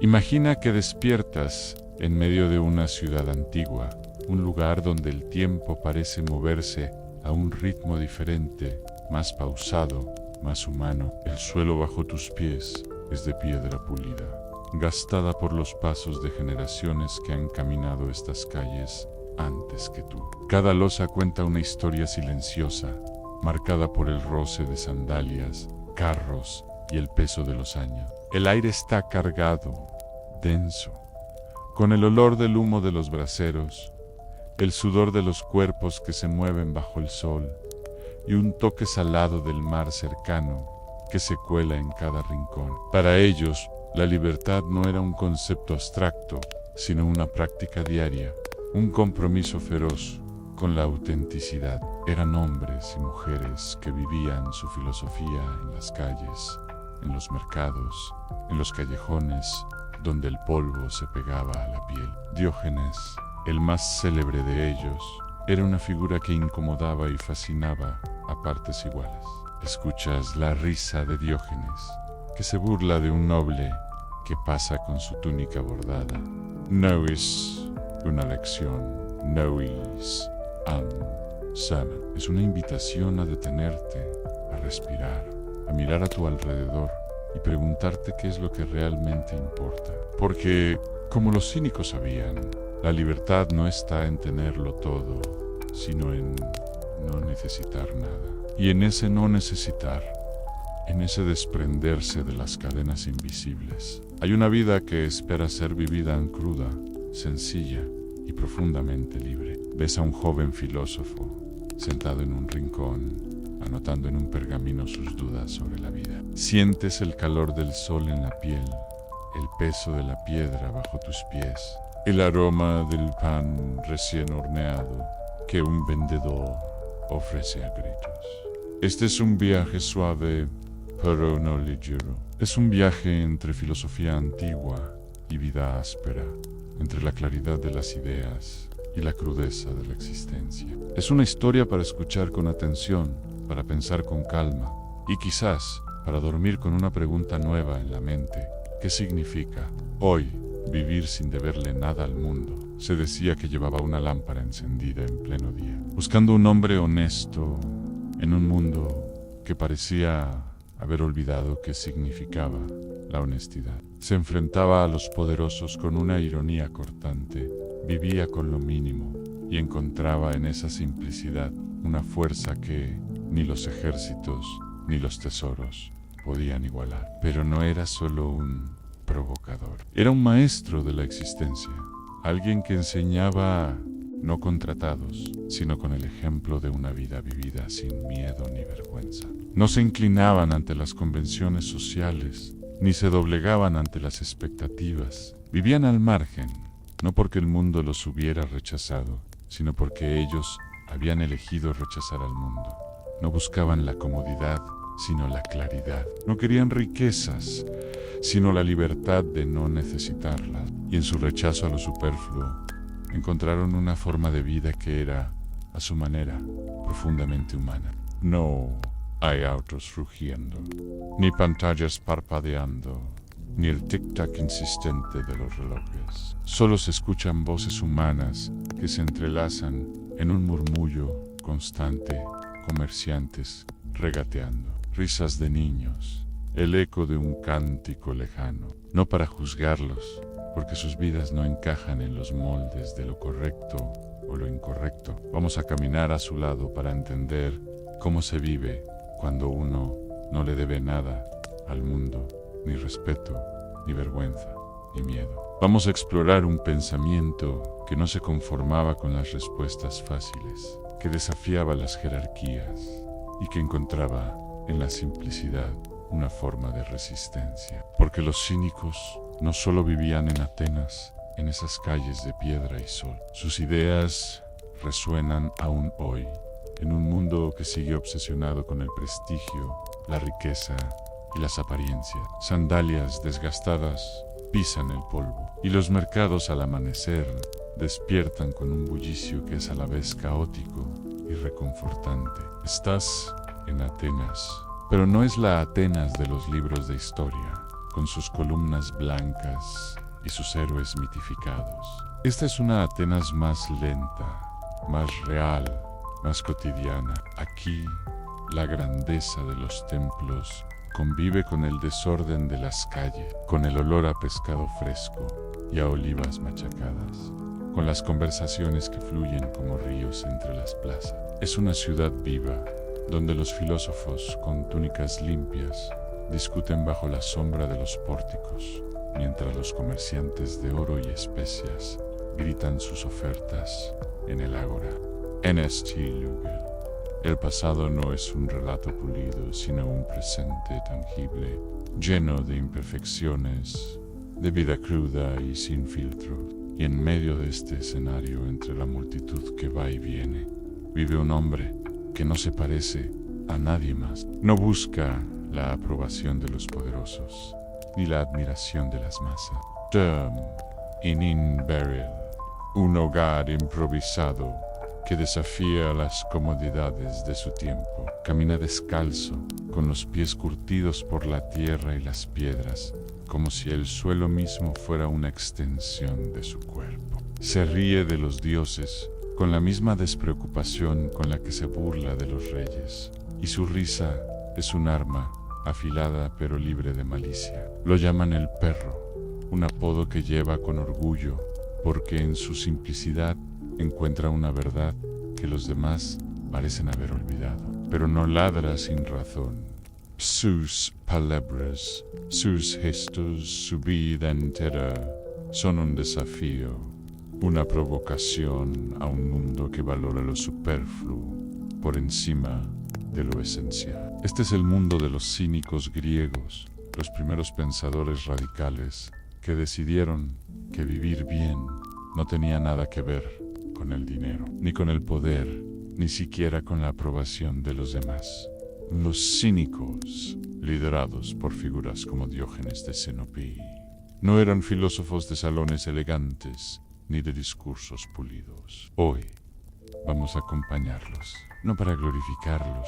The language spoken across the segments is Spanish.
Imagina que despiertas en medio de una ciudad antigua, un lugar donde el tiempo parece moverse a un ritmo diferente, más pausado, más humano. El suelo bajo tus pies es de piedra pulida, gastada por los pasos de generaciones que han caminado estas calles antes que tú. Cada losa cuenta una historia silenciosa, marcada por el roce de sandalias, carros y el peso de los años. El aire está cargado, denso, con el olor del humo de los braseros, el sudor de los cuerpos que se mueven bajo el sol y un toque salado del mar cercano que se cuela en cada rincón. Para ellos, la libertad no era un concepto abstracto, sino una práctica diaria, un compromiso feroz con la autenticidad. Eran hombres y mujeres que vivían su filosofía en las calles, en los mercados, en los callejones, donde el polvo se pegaba a la piel. Diógenes, el más célebre de ellos, era una figura que incomodaba y fascinaba a partes iguales. Escuchas la risa de Diógenes, que se burla de un noble que pasa con su túnica bordada. No es una lección, no es un sermon. Es una invitación a detenerte, a respirar, a mirar a tu alrededor y preguntarte qué es lo que realmente importa. Porque, como los cínicos sabían, la libertad no está en tenerlo todo, sino en no necesitar nada. Y en ese no necesitar, en ese desprenderse de las cadenas invisibles, hay una vida que espera ser vivida en cruda, sencilla y profundamente libre. Ves a un joven filósofo sentado en un rincón, anotando en un pergamino sus dudas sobre la vida. Sientes el calor del sol en la piel, el peso de la piedra bajo tus pies, el aroma del pan recién horneado que un vendedor ofrece a gritos. Este es un viaje suave, pero no ligero. Es un viaje entre filosofía antigua y vida áspera, entre la claridad de las ideas y la crudeza de la existencia. Es una historia para escuchar con atención, para pensar con calma y quizás para dormir con una pregunta nueva en la mente. ¿Qué significa hoy vivir sin deberle nada al mundo? Se decía que llevaba una lámpara encendida en pleno día, buscando un hombre honesto en un mundo que parecía haber olvidado qué significaba la honestidad. Se enfrentaba a los poderosos con una ironía cortante, vivía con lo mínimo y encontraba en esa simplicidad una fuerza que ni los ejércitos ni los tesoros podían igualar. Pero no era solo un provocador, era un maestro de la existencia, alguien que enseñaba no con tratados, sino con el ejemplo de una vida vivida sin miedo ni vergüenza. No se inclinaban ante las convenciones sociales, ni se doblegaban ante las expectativas. Vivían al margen, no porque el mundo los hubiera rechazado, sino porque ellos habían elegido rechazar al mundo. No buscaban la comodidad, sino la claridad. No querían riquezas, sino la libertad de no necesitarlas. Y en su rechazo a lo superfluo, encontraron una forma de vida que era, a su manera, profundamente humana. No hay autos rugiendo, ni pantallas parpadeando, ni el tic-tac insistente de los relojes. Solo se escuchan voces humanas que se entrelazan en un murmullo constante, comerciantes regateando, risas de niños, el eco de un cántico lejano. No para juzgarlos, porque sus vidas no encajan en los moldes de lo correcto o lo incorrecto. Vamos a caminar a su lado para entender cómo se vive cuando uno no le debe nada al mundo, ni respeto, ni vergüenza, ni miedo. Vamos a explorar un pensamiento que no se conformaba con las respuestas fáciles, que desafiaba las jerarquías y que encontraba en la simplicidad una forma de resistencia. Porque los cínicos no solo vivían en Atenas, en esas calles de piedra y sol. Sus ideas resuenan aún hoy, en un mundo que sigue obsesionado con el prestigio, la riqueza y las apariencias. Sandalias desgastadas pisan el polvo, y los mercados al amanecer despiertan con un bullicio que es a la vez caótico y reconfortante. Estás en Atenas, pero no es la Atenas de los libros de historia. con sus columnas blancas y sus héroes mitificados. Esta es una Atenas más lenta, más real, más cotidiana. Aquí, la grandeza de los templos convive con el desorden de las calles, con el olor a pescado fresco y a olivas machacadas, con las conversaciones que fluyen como ríos entre las plazas. Es una ciudad viva, donde los filósofos con túnicas limpias discuten bajo la sombra de los pórticos, mientras los comerciantes de oro y especias gritan sus ofertas en el ágora. En este lugar, el pasado no es un relato pulido, sino un presente tangible, lleno de imperfecciones, de vida cruda y sin filtro. Y en medio de este escenario, entre la multitud que va y viene, vive un hombre que no se parece a nadie más. No busca la aprobación de los poderosos, ni la admiración de las masas. In Burial, un hogar improvisado que desafía las comodidades de su tiempo. Camina descalzo, con los pies curtidos por la tierra y las piedras, como si el suelo mismo fuera una extensión de su cuerpo. Se ríe de los dioses con la misma despreocupación con la que se burla de los reyes, y su risa es un arma afilada pero libre de malicia. Lo llaman el perro, un apodo que lleva con orgullo, porque en su simplicidad encuentra una verdad que los demás parecen haber olvidado. Pero no ladra sin razón. Sus palabras, sus gestos, su vida entera son un desafío, una provocación a un mundo que valora lo superfluo por encima de lo esencial. Este es el mundo de los cínicos griegos, los primeros pensadores radicales que decidieron que vivir bien no tenía nada que ver con el dinero, ni con el poder, ni siquiera con la aprobación de los demás. Los cínicos, liderados por figuras como Diógenes de Sinope, no eran filósofos de salones elegantes ni de discursos pulidos. Hoy vamos a acompañarlos, no para glorificarlos,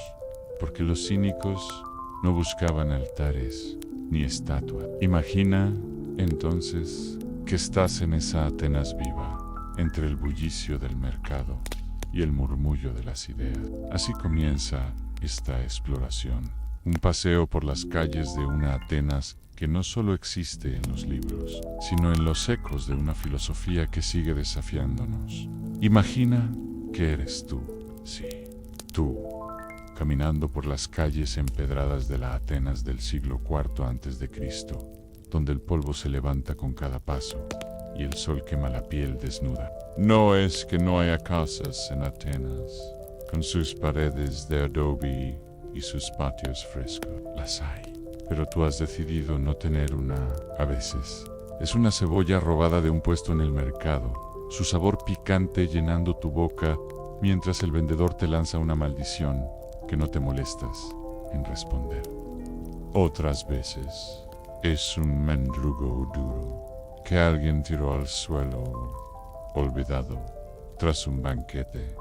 porque los cínicos no buscaban altares ni estatuas. Imagina, entonces, que estás en esa Atenas viva, entre el bullicio del mercado y el murmullo de las ideas. Así comienza esta exploración, un paseo por las calles de una Atenas que no solo existe en los libros, sino en los ecos de una filosofía que sigue desafiándonos. Imagina que eres tú, sí, tú, caminando por las calles empedradas de la Atenas del siglo IV a.C., donde el polvo se levanta con cada paso y el sol quema la piel desnuda. No es que no haya casas en Atenas, con sus paredes de adobe y sus patios frescos. Las hay, pero tú has decidido no tener una. A veces, es una cebolla robada de un puesto en el mercado, su sabor picante llenando tu boca mientras el vendedor te lanza una maldición que no te molestas en responder. Otras veces, es un mendrugo duro que alguien tiró al suelo, olvidado, tras un banquete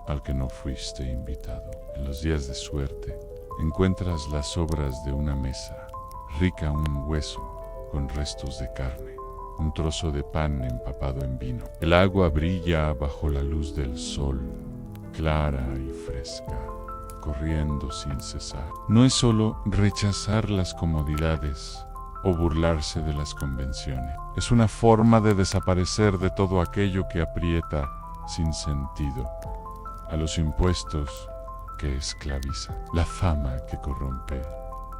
al que no fuiste invitado. En los días de suerte, encuentras las sobras de una mesa, rica un hueso con restos de carne, un trozo de pan empapado en vino. El agua brilla bajo la luz del sol, clara y fresca, corriendo sin cesar. No es solo rechazar las comodidades o burlarse de las convenciones. Es una forma de desaparecer de todo aquello que aprieta sin sentido, a los impuestos que esclavizan, la fama que corrompe,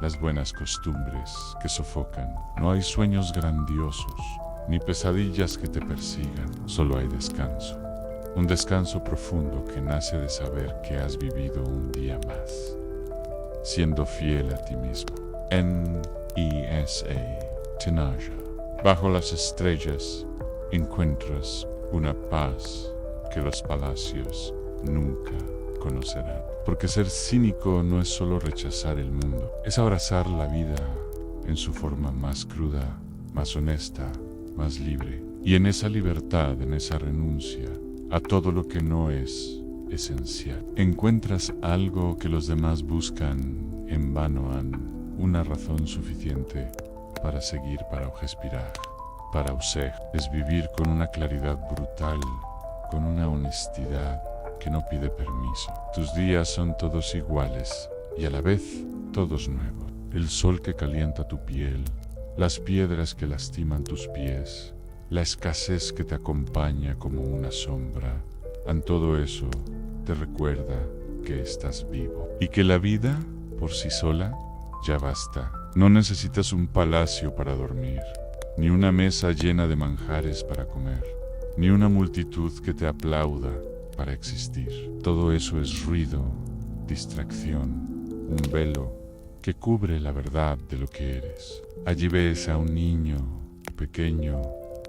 las buenas costumbres que sofocan. No hay sueños grandiosos, ni pesadillas que te persigan, solo hay descanso. Un descanso profundo que nace de saber que has vivido un día más, siendo fiel a ti mismo. N.E.S.A. Tanaja. Bajo las estrellas encuentras una paz que los palacios nunca conocerán. Porque ser cínico no es solo rechazar el mundo, es abrazar la vida en su forma más cruda, más honesta, más libre. Y en esa libertad, en esa renuncia a todo lo que no es esencial, encuentras algo que los demás buscan en vano, una razón suficiente para seguir, para respirar. Para usted es vivir con una claridad brutal, con una honestidad que no pide permiso. Tus días son todos iguales y a la vez todos nuevos. El sol que calienta tu piel, las piedras que lastiman tus pies, la escasez que te acompaña como una sombra. En todo eso te recuerda que estás vivo y que la vida por sí sola ya basta. No necesitas un palacio para dormir, ni una mesa llena de manjares para comer, ni una multitud que te aplauda para existir. Todo eso es ruido, distracción, un velo que cubre la verdad de lo que eres. Allí ves a un niño pequeño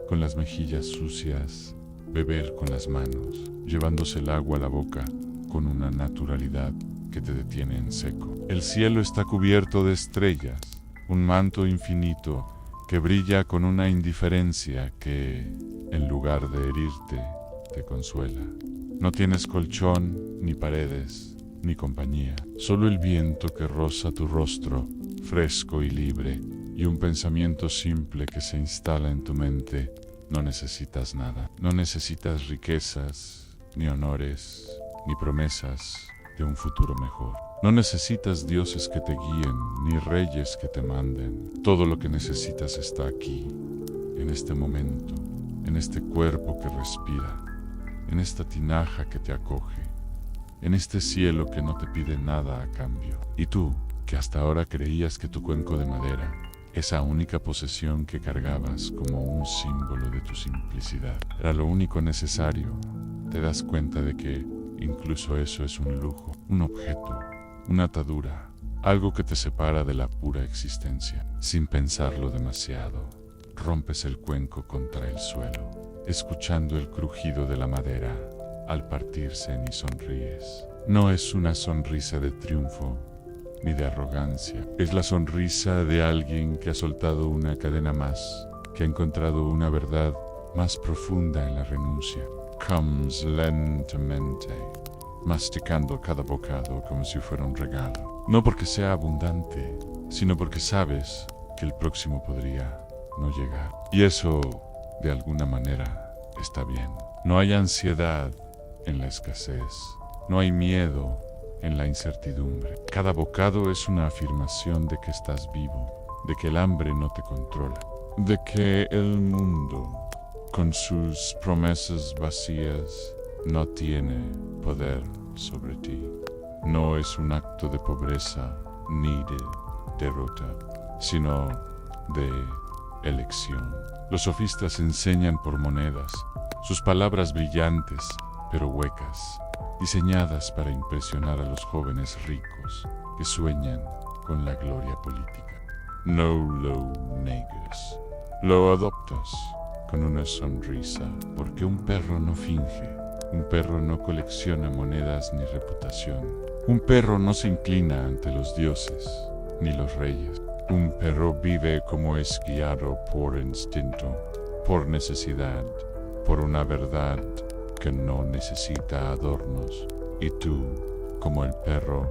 con las mejillas sucias beber con las manos, llevándose el agua a la boca con una naturalidad que te detiene en seco. El cielo está cubierto de estrellas, un manto infinito que brilla con una indiferencia que, en lugar de herirte, te consuela. No tienes colchón, ni paredes, ni compañía, solo el viento que roza tu rostro, fresco y libre, y un pensamiento simple que se instala en tu mente. No necesitas nada, no necesitas riquezas, ni honores, ni promesas de un futuro mejor. No necesitas dioses que te guíen, ni reyes que te manden. Todo lo que necesitas está aquí, en este momento, en este cuerpo que respira, en esta tinaja que te acoge, en este cielo que no te pide nada a cambio. Y tú, que hasta ahora creías que tu cuenco de madera, esa única posesión que cargabas como un símbolo de tu simplicidad, era lo único necesario, te das cuenta de que incluso eso es un lujo, un objeto, una atadura, algo que te separa de la pura existencia. Sin pensarlo demasiado, rompes el cuenco contra el suelo, escuchando el crujido de la madera al partirse, ni sonríes. No es una sonrisa de triunfo ni de arrogancia. Es la sonrisa de alguien que ha soltado una cadena más, que ha encontrado una verdad más profunda en la renuncia. Comes lentamente, masticando cada bocado como si fuera un regalo. No porque sea abundante, sino porque sabes que el próximo podría no llegar. Y eso, de alguna manera, está bien. No hay ansiedad en la escasez. No hay miedo en la incertidumbre. Cada bocado es una afirmación de que estás vivo, de que el hambre no te controla, de que el mundo, con sus promesas vacías, no tiene poder sobre ti. No es un acto de pobreza ni de derrota, sino de elección. Los sofistas enseñan por monedas, sus palabras brillantes, pero huecas, diseñadas para impresionar a los jóvenes ricos que sueñan con la gloria política. No lo niegues, lo adoptas con una sonrisa, porque un perro no finge, un perro no colecciona monedas ni reputación, un perro no se inclina ante los dioses ni los reyes, un perro vive como es guiado por instinto, por necesidad, por una verdad que no necesita adornos, y tú, como el perro,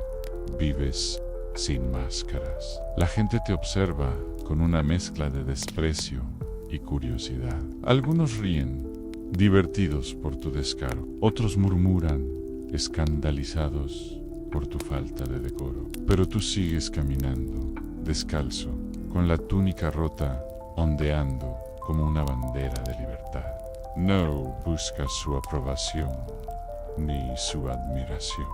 vives sin máscaras. La gente te observa con una mezcla de desprecio y curiosidad. Algunos ríen, divertidos por tu descaro. Otros murmuran, escandalizados por tu falta de decoro. Pero tú sigues caminando, descalzo, con la túnica rota, ondeando como una bandera de libertad. No buscas su aprobación ni su admiración.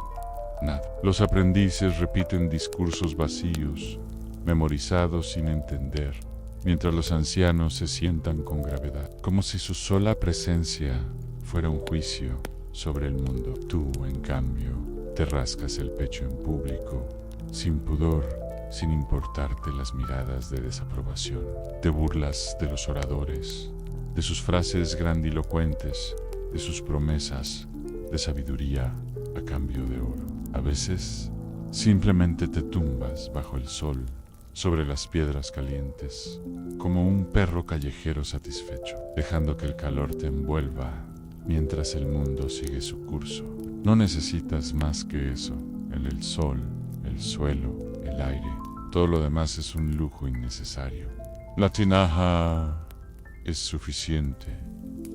Nada. Los aprendices repiten discursos vacíos, memorizados sin entender, mientras los ancianos se sientan con gravedad, como si su sola presencia fuera un juicio sobre el mundo. Tú, en cambio, te rascas el pecho en público, sin pudor, sin importarte las miradas de desaprobación. Te burlas de los oradores, de sus frases grandilocuentes, de sus promesas de sabiduría a cambio de oro. A veces, simplemente te tumbas bajo el sol, sobre las piedras calientes, como un perro callejero satisfecho, dejando que el calor te envuelva mientras el mundo sigue su curso. No necesitas más que eso, el sol, el suelo, el aire. Todo lo demás es un lujo innecesario. La tinaja es suficiente.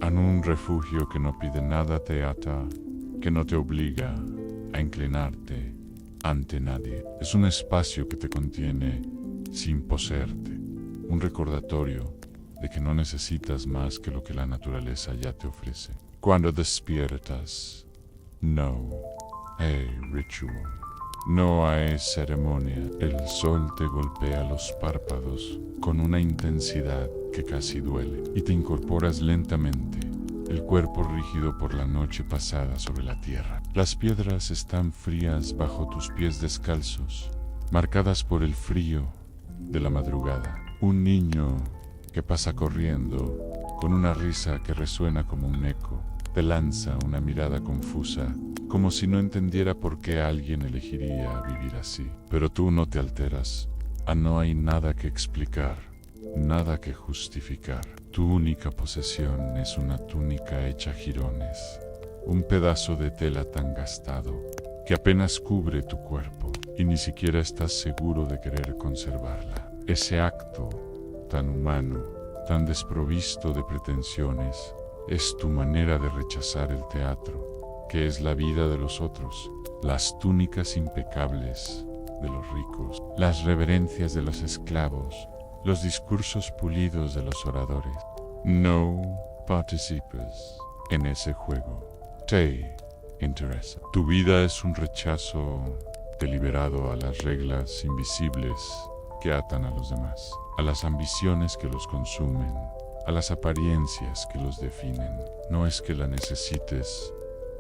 En un refugio que no pide nada te ata, que no te obliga a inclinarte ante nadie. Es un espacio que te contiene sin poseerte. Un recordatorio de que no necesitas más que lo que la naturaleza ya te ofrece. Cuando despiertas, no hay ritual, no hay ceremonia. El sol te golpea los párpados con una intensidad que casi duele y te incorporas lentamente, el cuerpo rígido por la noche pasada sobre la tierra. Las piedras están frías bajo tus pies descalzos, marcadas por el frío de la madrugada. Un niño que pasa corriendo, con una risa que resuena como un eco, te lanza una mirada confusa, como si no entendiera por qué alguien elegiría vivir así. Pero tú no te alteras. No hay nada que explicar, nada que justificar. Tu única posesión es una túnica hecha jirones, un pedazo de tela tan gastado que apenas cubre tu cuerpo y ni siquiera estás seguro de querer conservarla. Ese acto tan humano, tan desprovisto de pretensiones, es tu manera de rechazar el teatro, que es la vida de los otros, las túnicas impecables de los ricos, las reverencias de los esclavos, los discursos pulidos de los oradores. No participes en ese juego. Te interesa. Tu vida es un rechazo deliberado a las reglas invisibles que atan a los demás, a las ambiciones que los consumen, a las apariencias que los definen. No es que la necesites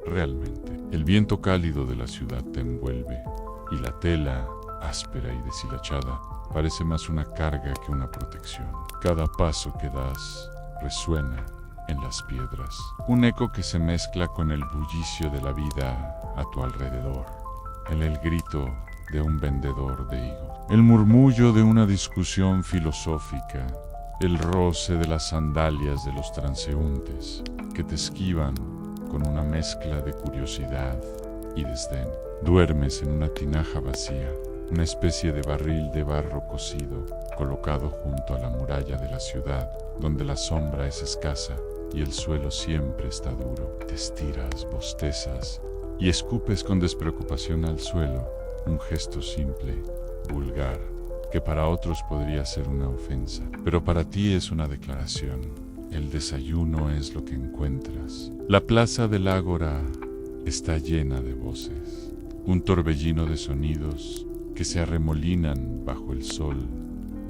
realmente. El viento cálido de la ciudad te envuelve y la tela, áspera y deshilachada, parece más una carga que una protección. Cada paso que das resuena en las piedras, un eco que se mezcla con el bullicio de la vida a tu alrededor, en el grito de un vendedor de higos, el murmullo de una discusión filosófica, el roce de las sandalias de los transeúntes que te esquivan con una mezcla de curiosidad y desdén. Duermes en una tinaja vacía, una especie de barril de barro cocido colocado junto a la muralla de la ciudad, donde la sombra es escasa y el suelo siempre está duro. Te estiras, bostezas y escupes con despreocupación al suelo, un gesto simple, vulgar, que para otros podría ser una ofensa, pero para ti es una declaración. El desayuno es lo que encuentras. La plaza del Ágora está llena de voces, un torbellino de sonidos que se arremolinan bajo el sol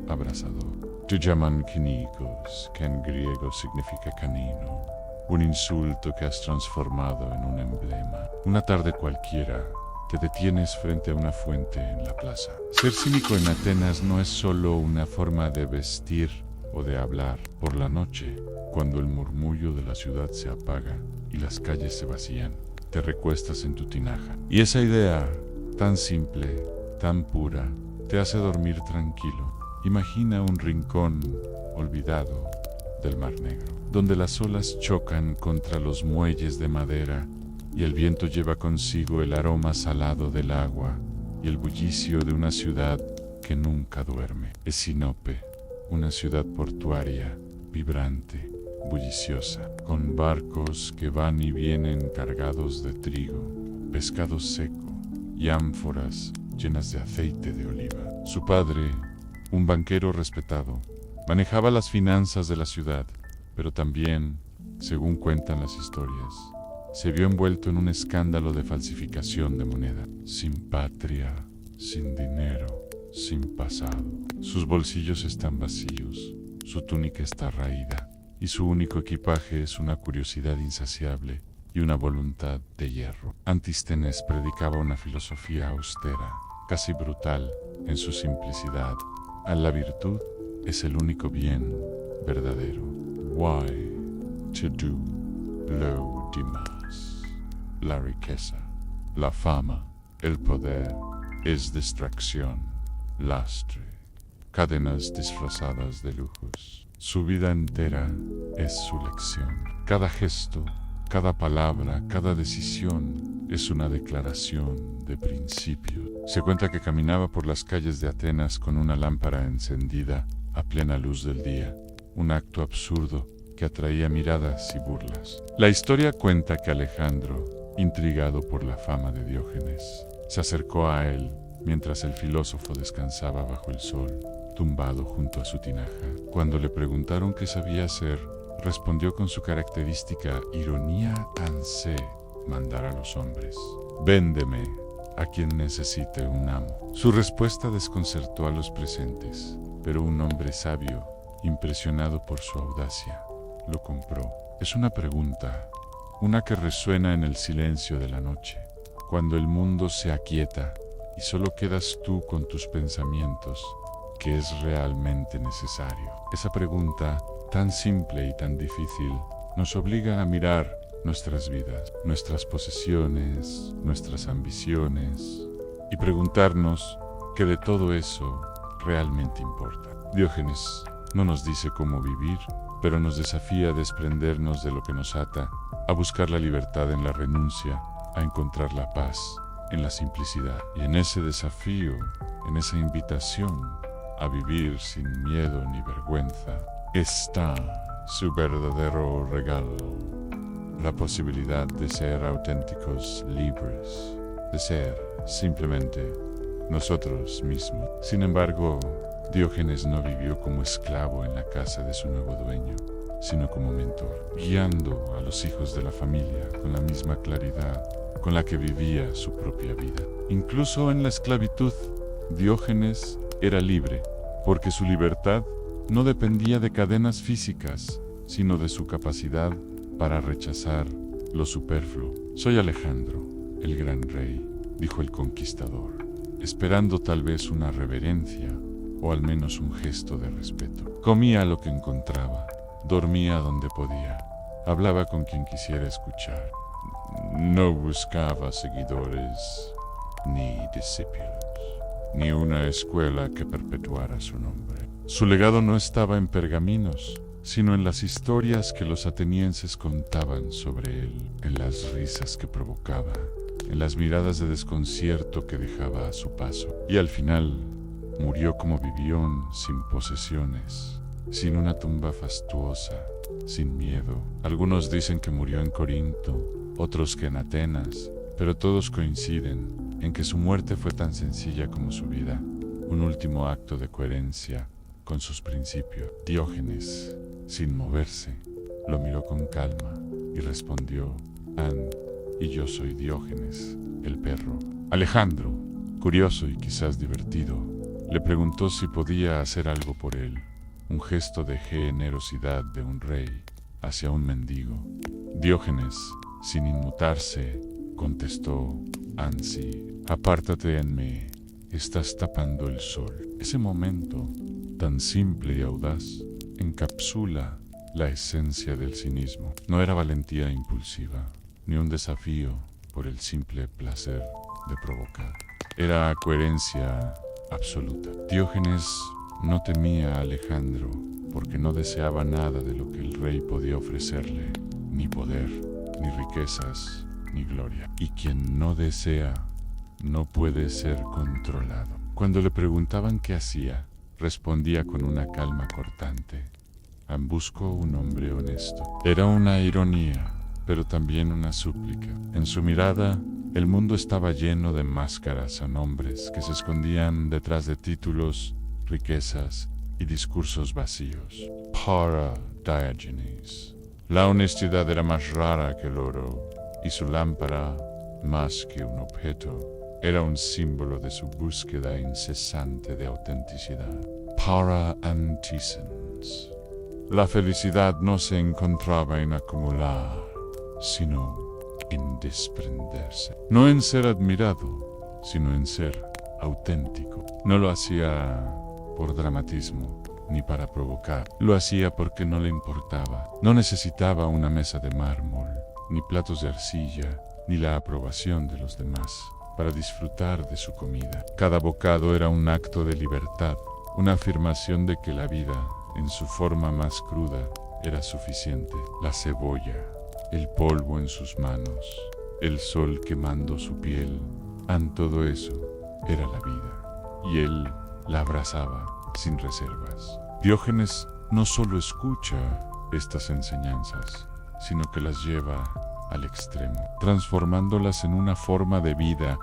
abrasador. Te llaman kinikos, que en griego significa canino, un insulto que has transformado en un emblema. Una tarde cualquiera, te detienes frente a una fuente en la plaza. Ser cínico en Atenas no es solo una forma de vestir o de hablar. Por la noche, cuando el murmullo de la ciudad se apaga y las calles se vacían, te recuestas en tu tinaja. Y esa idea, tan simple, tan pura, te hace dormir tranquilo. Imagina un rincón olvidado del Mar Negro, donde las olas chocan contra los muelles de madera y el viento lleva consigo el aroma salado del agua y el bullicio de una ciudad que nunca duerme. Es Sinope, una ciudad portuaria, vibrante, bulliciosa, con barcos que van y vienen cargados de trigo, pescado seco y ánforas llenas de aceite de oliva. Su padre, un banquero respetado, manejaba las finanzas de la ciudad, pero también, según cuentan las historias, se vio envuelto en un escándalo de falsificación de moneda. Sin patria, sin dinero, sin pasado. Sus bolsillos están vacíos, su túnica está raída, y su único equipaje es una curiosidad insaciable y una voluntad de hierro. Antístenes predicaba una filosofía austera, casi brutal en su simplicidad. A la virtud es el único bien verdadero. Why to do lo demás? La riqueza, la fama, el poder es distracción, lastre, cadenas disfrazadas de lujos. Su vida entera es su lección. Cada gesto, cada palabra, cada decisión es una declaración de principio. Se cuenta que caminaba por las calles de Atenas con una lámpara encendida a plena luz del día, un acto absurdo que atraía miradas y burlas. La historia cuenta que Alejandro, intrigado por la fama de Diógenes, se acercó a él mientras el filósofo descansaba bajo el sol, tumbado junto a su tinaja. Cuando le preguntaron qué sabía hacer, respondió con su característica ironía tan sé mandar a los hombres. Véndeme a quien necesite un amo. Su respuesta desconcertó a los presentes, pero un hombre sabio, impresionado por su audacia, lo compró. Es una pregunta, una que resuena en el silencio de la noche, cuando el mundo se aquieta y solo quedas tú con tus pensamientos. ¿Qué es realmente necesario? Esa pregunta, tan simple y tan difícil, nos obliga a mirar nuestras vidas, nuestras posesiones, nuestras ambiciones, y preguntarnos qué de todo eso realmente importa. Diógenes no nos dice cómo vivir, pero nos desafía a desprendernos de lo que nos ata, a buscar la libertad en la renuncia, a encontrar la paz en la simplicidad. Y en ese desafío, en esa invitación a vivir sin miedo ni vergüenza, está su verdadero regalo, la posibilidad de ser auténticos, libres, de ser simplemente nosotros mismos. Sin embargo, Diógenes no vivió como esclavo en la casa de su nuevo dueño, sino como mentor, guiando a los hijos de la familia con la misma claridad con la que vivía su propia vida. Incluso en la esclavitud, Diógenes era libre, porque su libertad no dependía de cadenas físicas, sino de su capacidad para rechazar lo superfluo. Soy Alejandro, el gran rey, dijo el conquistador, esperando tal vez una reverencia o al menos un gesto de respeto. Comía lo que encontraba, dormía donde podía, hablaba con quien quisiera escuchar. No buscaba seguidores ni discípulos, ni una escuela que perpetuara su nombre. Su legado no estaba en pergaminos, sino en las historias que los atenienses contaban sobre él, en las risas que provocaba, en las miradas de desconcierto que dejaba a su paso. Y al final, murió como vivió, sin posesiones, sin una tumba fastuosa, sin miedo. Algunos dicen que murió en Corinto, otros que en Atenas, pero todos coinciden en que su muerte fue tan sencilla como su vida, un último acto de coherencia con sus principios. Diógenes, sin moverse, lo miró con calma y respondió: y yo soy Diógenes, el perro. Alejandro, curioso y quizás divertido, le preguntó si podía hacer algo por él, un gesto de generosidad de un rey hacia un mendigo. Diógenes, sin inmutarse, contestó: Ansi, apártate en mí, estás tapando el sol. Ese momento, tan simple y audaz, encapsula la esencia del cinismo. No era valentía impulsiva, ni un desafío por el simple placer de provocar. Era coherencia absoluta. Diógenes no temía a Alejandro porque no deseaba nada de lo que el rey podía ofrecerle, ni poder, ni riquezas, ni gloria. Y quien no desea, no puede ser controlado. Cuando le preguntaban qué hacía, respondía con una calma cortante: busco un hombre honesto. Era una ironía, pero también una súplica. En su mirada, el mundo estaba lleno de máscaras a nombres que se escondían detrás de títulos, riquezas y discursos vacíos. Para Diogenes, la honestidad era más rara que el oro, y su lámpara, más que un objeto, era un símbolo de su búsqueda incesante de autenticidad. Para Antisens, la felicidad no se encontraba en acumular, sino en desprenderse. No en ser admirado, sino en ser auténtico. No lo hacía por dramatismo ni para provocar. Lo hacía porque no le importaba. No necesitaba una mesa de mármol, ni platos de arcilla, ni la aprobación de los demás para disfrutar de su comida. Cada bocado era un acto de libertad, una afirmación de que la vida, en su forma más cruda, era suficiente. La cebolla, el polvo en sus manos, el sol quemando su piel, todo eso era la vida. Y él la abrazaba sin reservas. Diógenes no solo escucha estas enseñanzas, sino que las lleva al extremo, transformándolas en una forma de vida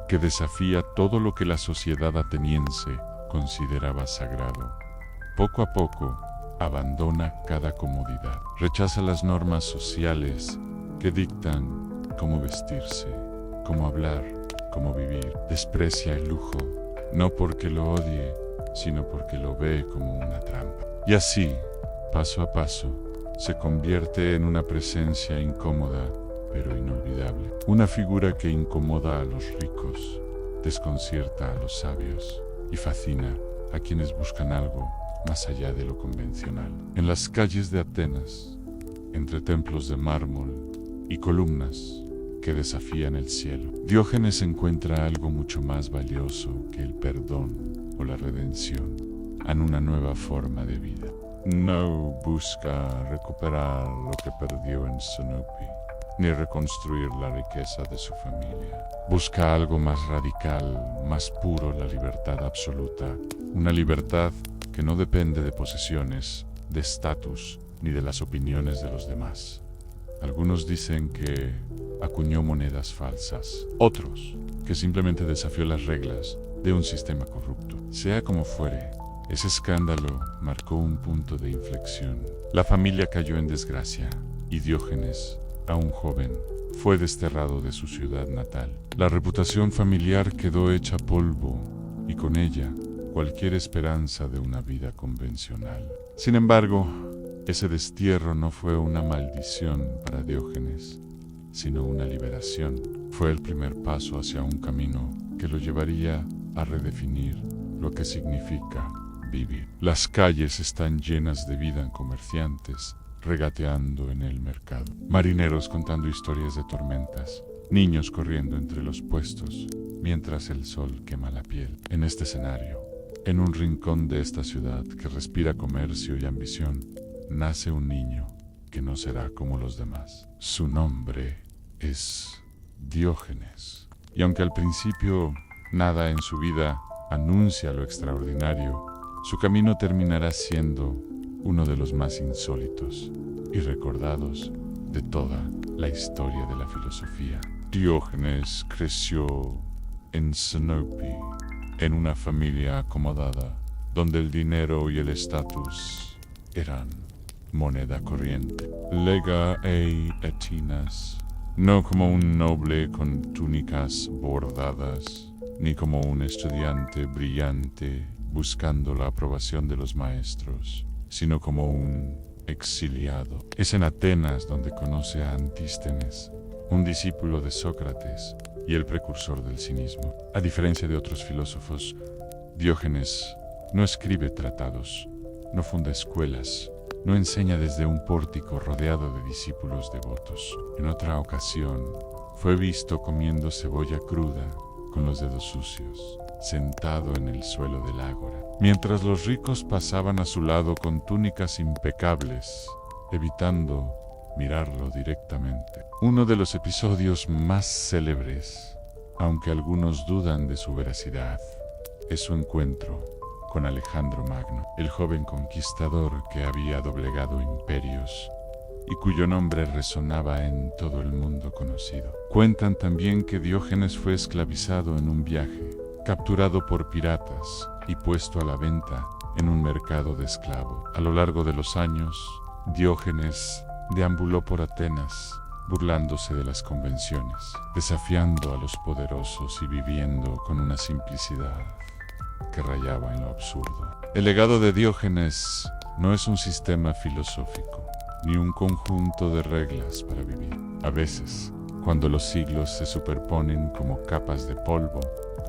que desafía todo lo que la sociedad ateniense consideraba sagrado. Poco a poco, abandona cada comodidad, rechaza las normas sociales que dictan cómo vestirse, cómo hablar, cómo vivir, desprecia el lujo, no porque lo odie, sino porque lo ve como una trampa. Y así, paso a paso, se convierte en una presencia incómoda, pero inolvidable. Una figura que incomoda a los ricos, desconcierta a los sabios y fascina a quienes buscan algo más allá de lo convencional. En las calles de Atenas, entre templos de mármol y columnas que desafían el cielo, Diógenes encuentra algo mucho más valioso que el perdón o la redención en una nueva forma de vida. No busca recuperar lo que perdió en Sinope, ni reconstruir la riqueza de su familia. Busca algo más radical, más puro, la libertad absoluta. Una libertad que no depende de posesiones, de estatus, ni de las opiniones de los demás. Algunos dicen que acuñó monedas falsas. Otros, que simplemente desafió las reglas de un sistema corrupto. Sea como fuere, ese escándalo marcó un punto de inflexión. La familia cayó en desgracia y Diógenes, aún joven, fue desterrado de su ciudad natal. La reputación familiar quedó hecha polvo y con ella cualquier esperanza de una vida convencional. Sin embargo, ese destierro no fue una maldición para Diógenes, sino una liberación. Fue el primer paso hacia un camino que lo llevaría a redefinir lo que significa vivir. Las calles están llenas de vida, comerciantes regateando en el mercado, marineros contando historias de tormentas, niños corriendo entre los puestos, mientras el sol quema la piel. En este escenario, en un rincón de esta ciudad que respira comercio y ambición, nace un niño que no será como los demás. Su nombre es Diógenes. Y aunque al principio nada en su vida anuncia lo extraordinario, su camino terminará siendo uno de los más insólitos y recordados de toda la historia de la filosofía. Diógenes creció en Sinope, en una familia acomodada, donde el dinero y el estatus eran moneda corriente. Lega ei etinas, no como un noble con túnicas bordadas, ni como un estudiante brillante buscando la aprobación de los maestros, sino como un exiliado. Es en Atenas donde conoce a Antístenes, un discípulo de Sócrates y el precursor del cinismo. A diferencia de otros filósofos, Diógenes no escribe tratados, no funda escuelas, no enseña desde un pórtico rodeado de discípulos devotos. En otra ocasión, fue visto comiendo cebolla cruda con los dedos sucios, sentado en el suelo del ágora, mientras los ricos pasaban a su lado con túnicas impecables, evitando mirarlo directamente. Uno de los episodios más célebres, aunque algunos dudan de su veracidad, es su encuentro con Alejandro Magno, el joven conquistador que había doblegado imperios y cuyo nombre resonaba en todo el mundo conocido. Cuentan también que Diógenes fue esclavizado en un viaje, capturado por piratas y puesto a la venta en un mercado de esclavos. A lo largo de los años, Diógenes deambuló por Atenas, burlándose de las convenciones, desafiando a los poderosos y viviendo con una simplicidad que rayaba en lo absurdo. El legado de Diógenes no es un sistema filosófico, ni un conjunto de reglas para vivir. A veces, cuando los siglos se superponen como capas de polvo,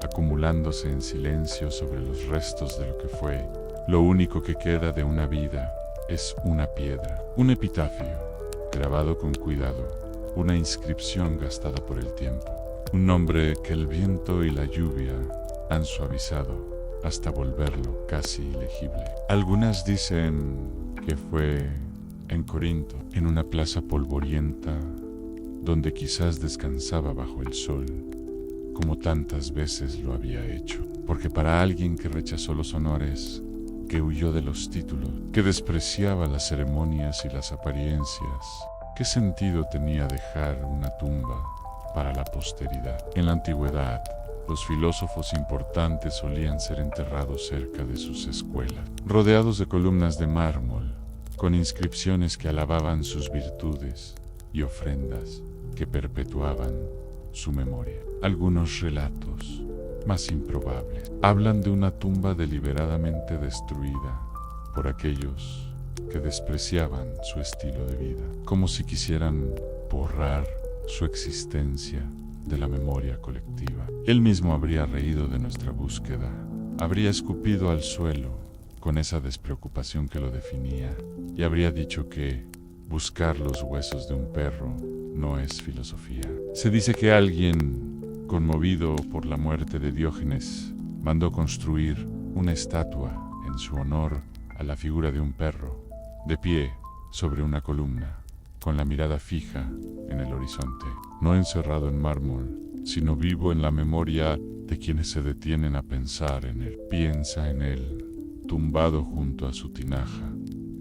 acumulándose en silencio sobre los restos de lo que fue, lo único que queda de una vida es una piedra, un epitafio, grabado con cuidado, una inscripción gastada por el tiempo, un nombre que el viento y la lluvia han suavizado hasta volverlo casi ilegible. Algunas dicen que fue en Corinto, en una plaza polvorienta, donde quizás descansaba bajo el sol, como tantas veces lo había hecho. Porque para alguien que rechazó los honores, que huyó de los títulos, que despreciaba las ceremonias y las apariencias. ¿Qué sentido tenía dejar una tumba para la posteridad? En la antigüedad, los filósofos importantes solían ser enterrados cerca de sus escuelas, rodeados de columnas de mármol, con inscripciones que alababan sus virtudes y ofrendas que perpetuaban su memoria. Algunos relatos, más improbables, hablan de una tumba deliberadamente destruida por aquellos que despreciaban su estilo de vida, como si quisieran borrar su existencia de la memoria colectiva. Él mismo habría reído de nuestra búsqueda, habría escupido al suelo con esa despreocupación que lo definía, y habría dicho que buscar los huesos de un perro no es filosofía. Se dice que alguien, conmovido por la muerte de Diógenes, mandó construir una estatua en su honor a la figura de un perro, de pie sobre una columna, con la mirada fija en el horizonte, no encerrado en mármol, sino vivo en la memoria de quienes se detienen a pensar en él. Piensa en él, tumbado junto a su tinaja,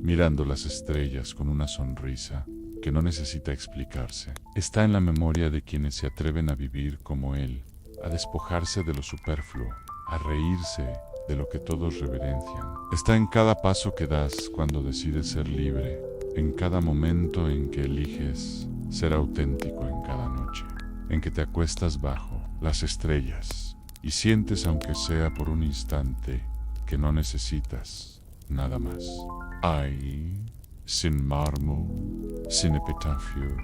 mirando las estrellas con una sonrisa que no necesita explicarse. Está en la memoria de quienes se atreven a vivir como él, a despojarse de lo superfluo, a reírse de lo que todos reverencian. Está en cada paso que das cuando decides ser libre, en cada momento en que eliges ser auténtico, en cada noche en que te acuestas bajo las estrellas y sientes, aunque sea por un instante, que no necesitas nada más. Ahí, sin mármol, sin epitafio,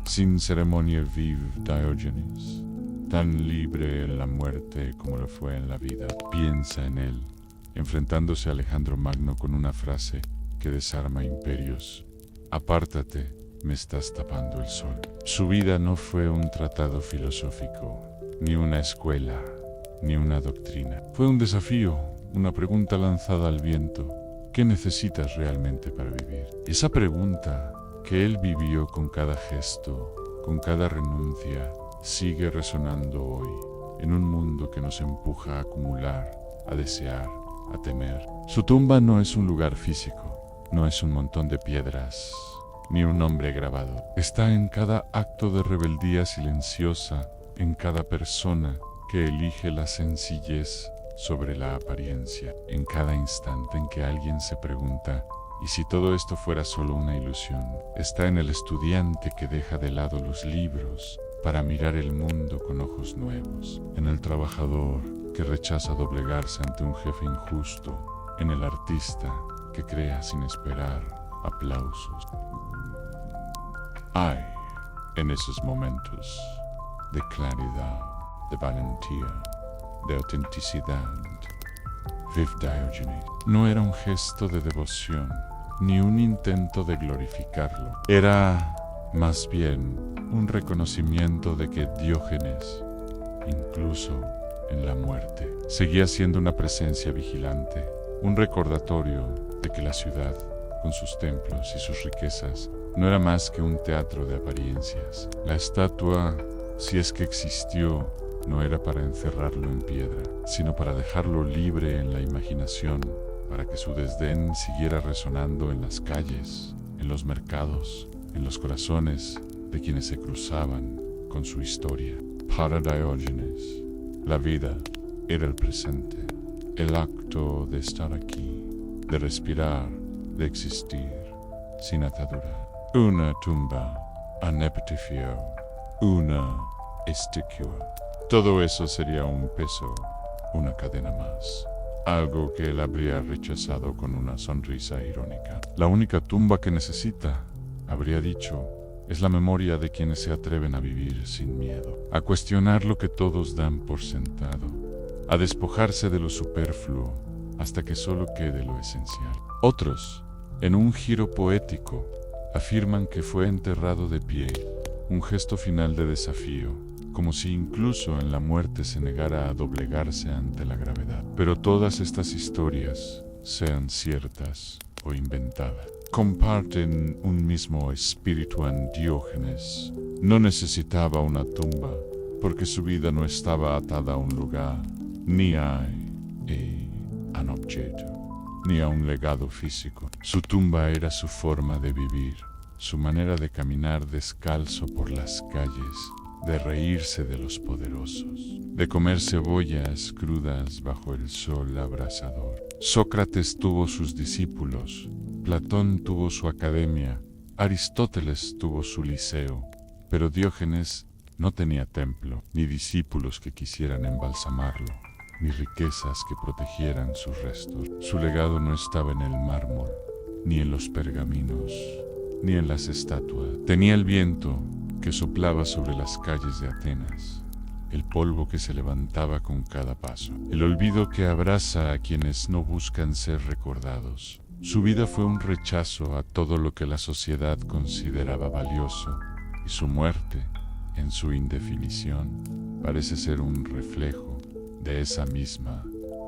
sin ceremonia, vive Diógenes, tan libre en la muerte como lo fue en la vida. Piensa en él, enfrentándose a Alejandro Magno con una frase que desarma imperios: apártate, me estás tapando el sol. Su vida no fue un tratado filosófico, ni una escuela, ni una doctrina. Fue un desafío, una pregunta lanzada al viento. ¿Qué necesitas realmente para vivir? Esa pregunta que él vivió con cada gesto, con cada renuncia, sigue resonando hoy, en un mundo que nos empuja a acumular, a desear, a temer. Su tumba no es un lugar físico, no es un montón de piedras, ni un nombre grabado. Está en cada acto de rebeldía silenciosa, en cada persona que elige la sencillez sobre la apariencia, en cada instante en que alguien se pregunta: ¿y si todo esto fuera solo una ilusión? Está en el estudiante que deja de lado los libros para mirar el mundo con ojos nuevos, en el trabajador que rechaza doblegarse ante un jefe injusto, en el artista que crea sin esperar aplausos. Hay, en esos momentos de claridad, de valentía, de autenticidad, vive Diógenes. No era un gesto de devoción, ni un intento de glorificarlo. Era, más bien, un reconocimiento de que Diógenes, incluso en la muerte, seguía siendo una presencia vigilante, un recordatorio de que la ciudad, con sus templos y sus riquezas, no era más que un teatro de apariencias. La estatua, si es que existió, no era para encerrarlo en piedra, sino para dejarlo libre en la imaginación, para que su desdén siguiera resonando en las calles, en los mercados, en los corazones de quienes se cruzaban con su historia. Para Diógenes, la vida era el presente, el acto de estar aquí, de respirar, de existir, sin atadura. Una tumba, un epitafio, una esticua. Todo eso sería un peso, una cadena más. Algo que él habría rechazado con una sonrisa irónica. La única tumba que necesita, habría dicho, es la memoria de quienes se atreven a vivir sin miedo, a cuestionar lo que todos dan por sentado, a despojarse de lo superfluo hasta que solo quede lo esencial. Otros, en un giro poético, afirman que fue enterrado de pie, un gesto final de desafío, como si incluso en la muerte se negara a doblegarse ante la gravedad. Pero todas estas historias, sean ciertas o inventadas, comparten un mismo espíritu. En Diógenes no necesitaba una tumba, porque su vida no estaba atada a un lugar, ni a un objeto. ni a un legado físico. Su tumba era su forma de vivir, su manera de caminar descalzo por las calles, de reírse de los poderosos, de comer cebollas crudas bajo el sol abrasador. Sócrates tuvo sus discípulos, Platón tuvo su academia, Aristóteles tuvo su liceo, pero Diógenes no tenía templo, ni discípulos que quisieran embalsamarlo, ni riquezas que protegieran sus restos. Su legado no estaba en el mármol, ni en los pergaminos, ni en las estatuas. Tenía el viento que soplaba sobre las calles de Atenas, el polvo que se levantaba con cada paso, el olvido que abraza a quienes no buscan ser recordados. Su vida fue un rechazo a todo lo que la sociedad consideraba valioso, y su muerte, en su indefinición, parece ser un reflejo de esa misma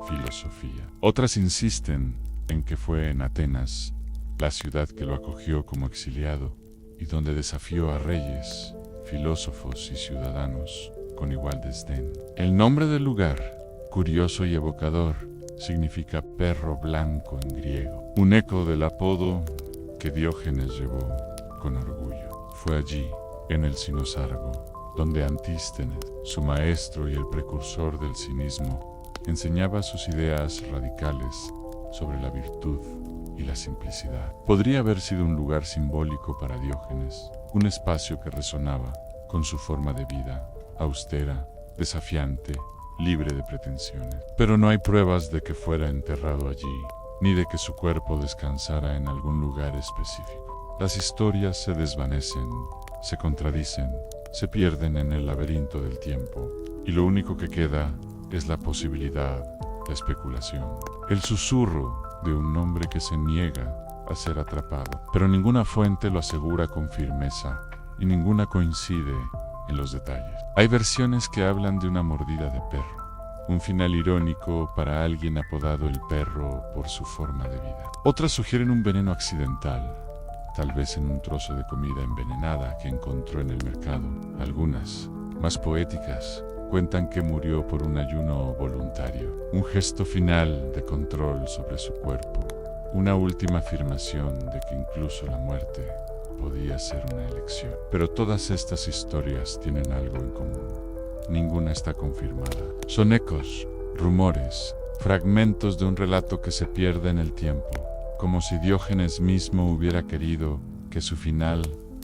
filosofía. Otras insisten en que fue en Atenas, la ciudad que lo acogió como exiliado y donde desafió a reyes, filósofos y ciudadanos con igual desdén. El nombre del lugar, curioso y evocador, significa perro blanco en griego, un eco del apodo que Diógenes llevó con orgullo. Fue allí, en el Cinosargo, donde Antístenes, su maestro y el precursor del cinismo, enseñaba sus ideas radicales sobre la virtud y la simplicidad. Podría haber sido un lugar simbólico para Diógenes, un espacio que resonaba con su forma de vida, austera, desafiante, libre de pretensiones. Pero no hay pruebas de que fuera enterrado allí, ni de que su cuerpo descansara en algún lugar específico. Las historias se desvanecen, se contradicen, se pierden en el laberinto del tiempo, y lo único que queda es la posibilidad, la especulación, el susurro de un nombre que se niega a ser atrapado. Pero ninguna fuente lo asegura con firmeza, y ninguna coincide en los detalles. Hay versiones que hablan de una mordida de perro, un final irónico para alguien apodado el perro por su forma de vida. Otras sugieren un veneno accidental, tal vez en un trozo de comida envenenada que encontró en el mercado. Algunas, más poéticas, cuentan que murió por un ayuno voluntario, un gesto final de control sobre su cuerpo, una última afirmación de que incluso la muerte podía ser una elección. Pero todas estas historias tienen algo en común. Ninguna está confirmada. Son ecos, rumores, fragmentos de un relato que se pierde en el tiempo, como si Diógenes mismo hubiera querido que su final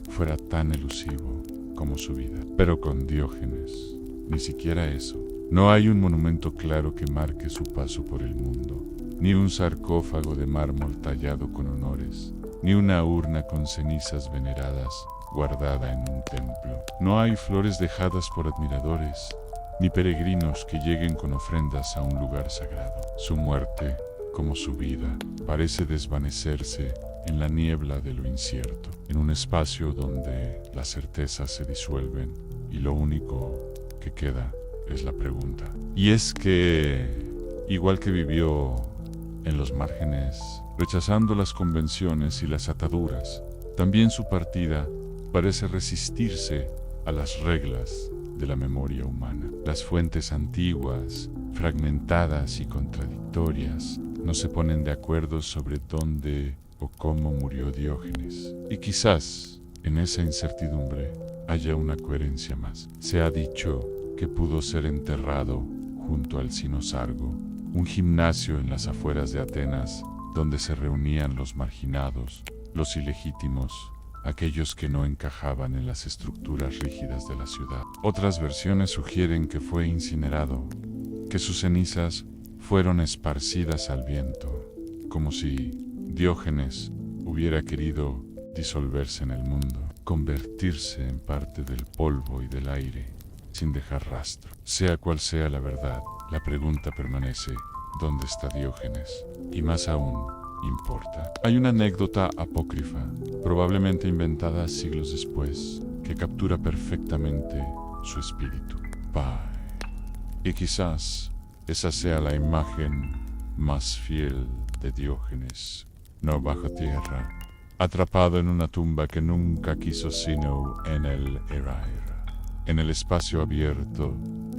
fuera tan elusivo como su vida. Pero con Diógenes, ni siquiera eso. No hay un monumento claro que marque su paso por el mundo, ni un sarcófago de mármol tallado con honores, ni una urna con cenizas veneradas guardada en un templo. No hay flores dejadas por admiradores, ni peregrinos que lleguen con ofrendas a un lugar sagrado. Su muerte, como su vida, parece desvanecerse en la niebla de lo incierto, en un espacio donde las certezas se disuelven y lo único que queda es la pregunta. Y es que, igual que vivió en los márgenes, rechazando las convenciones y las ataduras, también su partida parece resistirse a las reglas de la memoria humana. Las fuentes antiguas, fragmentadas y contradictorias, no se ponen de acuerdo sobre dónde o cómo murió Diógenes. Y quizás, en esa incertidumbre, haya una coherencia más. Se ha dicho que pudo ser enterrado junto al Cinosargo, un gimnasio en las afueras de Atenas, donde se reunían los marginados, los ilegítimos, aquellos que no encajaban en las estructuras rígidas de la ciudad. Otras versiones sugieren que fue incinerado, que sus cenizas fueron esparcidas al viento, como si Diógenes hubiera querido disolverse en el mundo, convertirse en parte del polvo y del aire, sin dejar rastro. Sea cual sea la verdad, la pregunta permanece: ¿dónde está Diógenes? Y más aún, ¿importa? Hay una anécdota apócrifa, probablemente inventada siglos después, que captura perfectamente su espíritu. Y quizás esa sea la imagen más fiel de Diógenes, no bajo tierra, atrapado en una tumba que nunca quiso sino en el aire, en el espacio abierto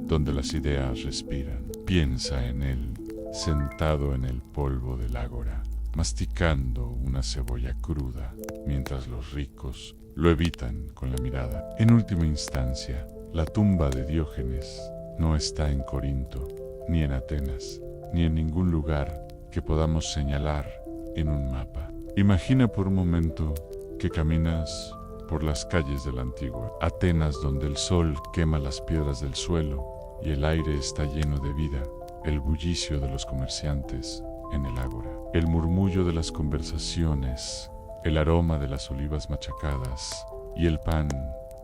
donde las ideas respiran. Piensa en él sentado en el polvo del ágora, masticando una cebolla cruda, mientras los ricos lo evitan con la mirada. En última instancia, la tumba de Diógenes no está en Corinto, ni en Atenas, ni en ningún lugar que podamos señalar en un mapa. Imagina por un momento que caminas por las calles de la antigua Atenas, donde el sol quema las piedras del suelo y el aire está lleno de vida, el bullicio de los comerciantes en el ágora, el murmullo de las conversaciones, el aroma de las olivas machacadas y el pan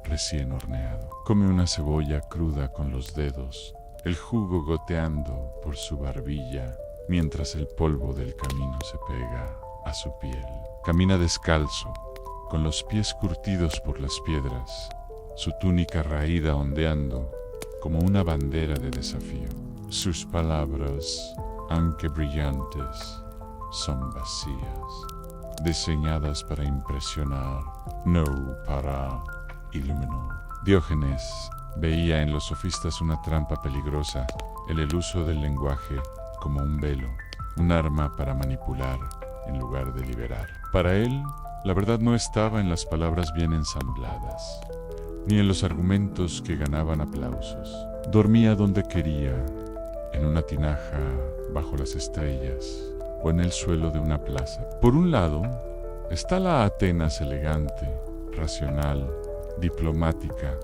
recién horneado. Come una cebolla cruda con los dedos, el jugo goteando por su barbilla, mientras el polvo del camino se pega a su piel. Camina descalzo, con los pies curtidos por las piedras, su túnica raída ondeando como una bandera de desafío. Sus palabras, aunque brillantes, son vacías, diseñadas para impresionar, no para iluminar. Diógenes veía en los sofistas una trampa peligrosa, en el uso del lenguaje como un velo, un arma para manipular en lugar de liberar. Para él, la verdad no estaba en las palabras bien ensambladas, ni en los argumentos que ganaban aplausos. Dormía donde quería, en una tinaja bajo las estrellas o en el suelo de una plaza. Por un lado, está la Atenas elegante, racional, diplomática,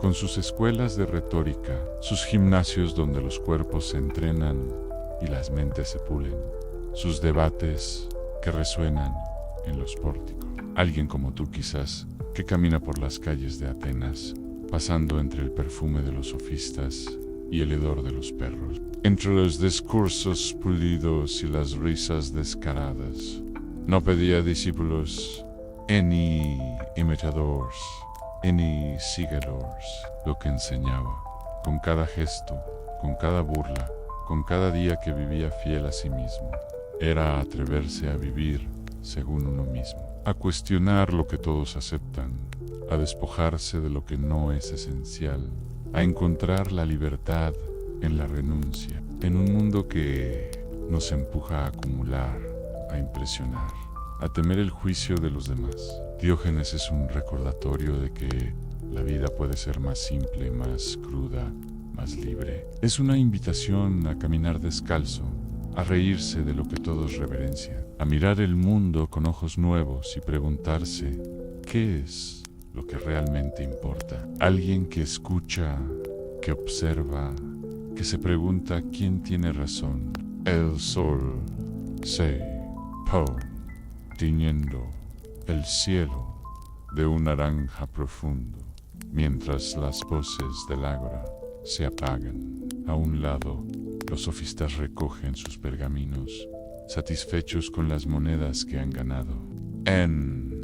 con sus escuelas de retórica, sus gimnasios donde los cuerpos se entrenan y las mentes se pulen, sus debates que resuenan en los pórticos. Alguien como tú quizás, que camina por las calles de Atenas, pasando entre el perfume de los sofistas y el hedor de los perros, entre los discursos pulidos y las risas descaradas. No pedía discípulos, ni imitadores, ni seguidores. Lo que enseñaba, con cada gesto, con cada burla, con cada día que vivía fiel a sí mismo, era atreverse a vivir según uno mismo, a cuestionar lo que todos aceptan, a despojarse de lo que no es esencial, a encontrar la libertad en la renuncia, en un mundo que nos empuja a acumular, a impresionar, a temer el juicio de los demás. Diógenes es un recordatorio de que la vida puede ser más simple, más cruda, más libre. Es una invitación a caminar descalzo, a reírse de lo que todos reverencian, a mirar el mundo con ojos nuevos y preguntarse ¿qué es lo que realmente importa? Alguien que escucha, que observa, que se pregunta quién tiene razón. El sol se pone tiñendo el cielo de un naranja profundo, mientras las voces del ágora se apagan. A un lado, los sofistas recogen sus pergaminos, satisfechos con las monedas que han ganado. En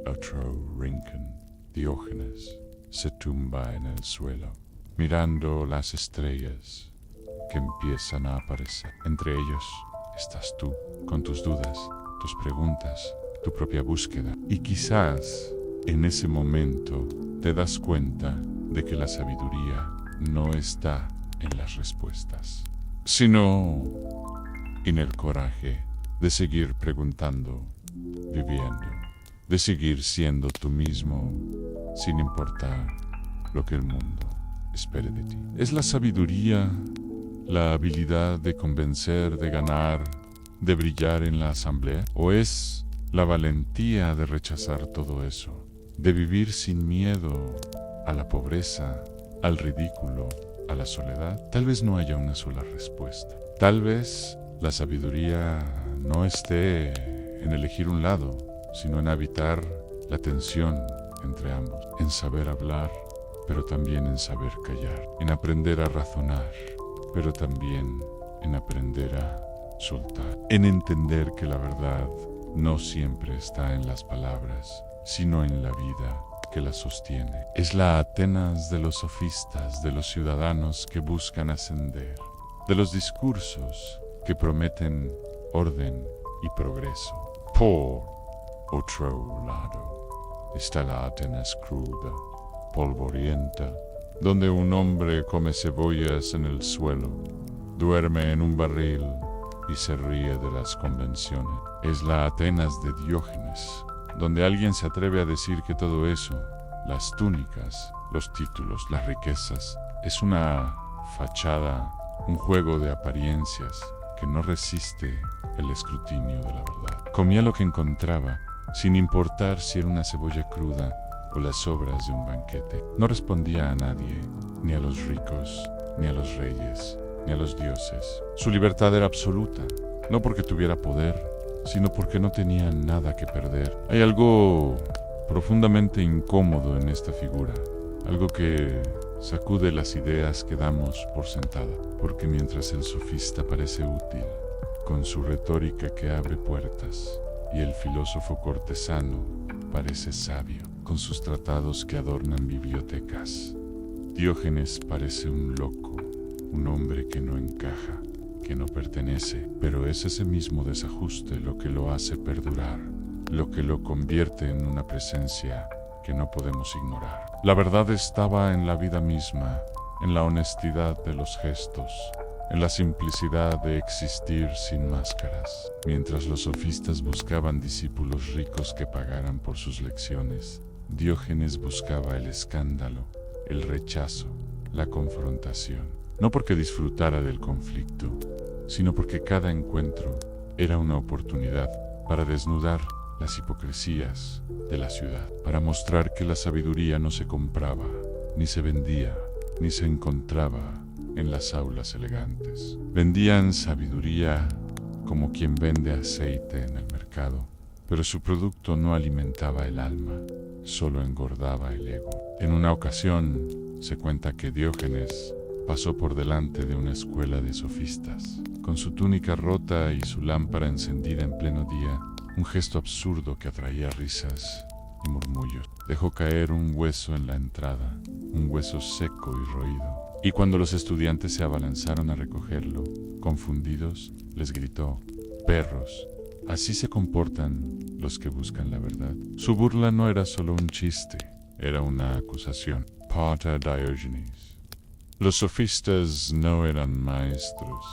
otro rincón, Diógenes se tumba en el suelo, mirando las estrellas que empiezan a aparecer. Entre ellos estás tú, con tus dudas, tus preguntas, tu propia búsqueda. Y quizás en ese momento te das cuenta de que la sabiduría no está en las respuestas, sino en el coraje de seguir preguntando, viviendo, de seguir siendo tú mismo sin importar lo que el mundo espere de ti. ¿Es la sabiduría la habilidad de convencer, de ganar, de brillar en la asamblea? ¿O es la valentía de rechazar todo eso, de vivir sin miedo a la pobreza, al ridículo, a la soledad? Tal vez no haya una sola respuesta. Tal vez la sabiduría no esté en elegir un lado, sino en habitar la tensión entre ambos, en saber hablar, pero también en saber callar, en aprender a razonar, pero también en aprender a soltar, en entender que la verdad no siempre está en las palabras, sino en la vida que la sostiene. Es la Atenas de los sofistas, de los ciudadanos que buscan ascender, de los discursos que prometen orden y progreso. Por otro lado está la Atenas cruda, polvorienta, donde un hombre come cebollas en el suelo, duerme en un barril y se ríe de las convenciones. Es la Atenas de Diógenes, donde alguien se atreve a decir que todo eso, las túnicas, los títulos, las riquezas, es una fachada, un juego de apariencias que no resiste el escrutinio de la verdad. Comía lo que encontraba, sin importar si era una cebolla cruda o las sobras de un banquete. No respondía a nadie, ni a los ricos, ni a los reyes, ni a los dioses. Su libertad era absoluta, no porque tuviera poder, sino porque no tenía nada que perder. Hay algo profundamente incómodo en esta figura, algo que sacude las ideas que damos por sentada, porque mientras el sofista parece útil, con su retórica que abre puertas, y el filósofo cortesano parece sabio, con sus tratados que adornan bibliotecas, Diógenes parece un loco, un hombre que no encaja, que no pertenece, pero es ese mismo desajuste lo que lo hace perdurar, lo que lo convierte en una presencia que no podemos ignorar. La verdad estaba en la vida misma, en la honestidad de los gestos, en la simplicidad de existir sin máscaras. Mientras los sofistas buscaban discípulos ricos que pagaran por sus lecciones, Diógenes buscaba el escándalo, el rechazo, la confrontación. No porque disfrutara del conflicto, sino porque cada encuentro era una oportunidad para desnudar las hipocresías de la ciudad, para mostrar que la sabiduría no se compraba, ni se vendía, ni se encontraba en las aulas elegantes. Vendían sabiduría como quien vende aceite en el mercado, pero su producto no alimentaba el alma, solo engordaba el ego. En una ocasión se cuenta que Diógenes pasó por delante de una escuela de sofistas, con su túnica rota y su lámpara encendida en pleno día, un gesto absurdo que atraía risas y murmullos. Dejó caer un hueso en la entrada, un hueso seco y roído. Y cuando los estudiantes se abalanzaron a recogerlo, confundidos, les gritó: «Perros, así se comportan los que buscan la verdad». Su burla no era solo un chiste, era una acusación. Pater Diógenes. Los sofistas no eran maestros,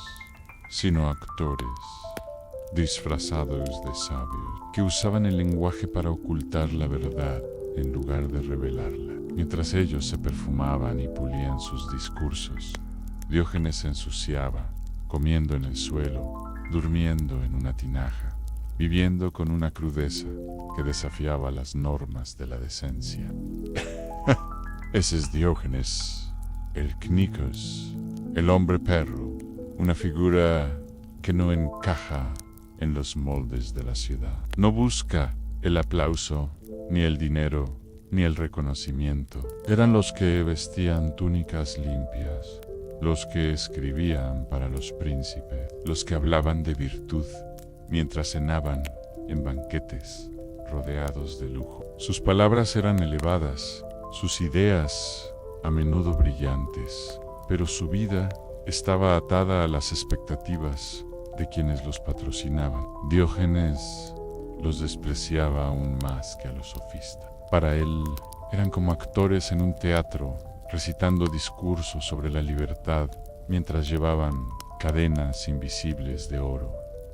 sino actores, disfrazados de sabios, que usaban el lenguaje para ocultar la verdad en lugar de revelarla. Mientras ellos se perfumaban y pulían sus discursos, Diógenes se ensuciaba, comiendo en el suelo, durmiendo en una tinaja, viviendo con una crudeza que desafiaba las normas de la decencia. Ese es Diógenes, el Knikos, el hombre perro, una figura que no encaja en los moldes de la ciudad. No busca el aplauso, ni el dinero, ni el reconocimiento. Eran los que vestían túnicas limpias, los que escribían para los príncipes, los que hablaban de virtud mientras cenaban en banquetes rodeados de lujo. Sus palabras eran elevadas, sus ideas a menudo brillantes, pero su vida estaba atada a las expectativas de quienes los patrocinaban. Diógenes los despreciaba aún más que a los sofistas. Para él, eran como actores en un teatro, recitando discursos sobre la libertad, mientras llevaban cadenas invisibles de oro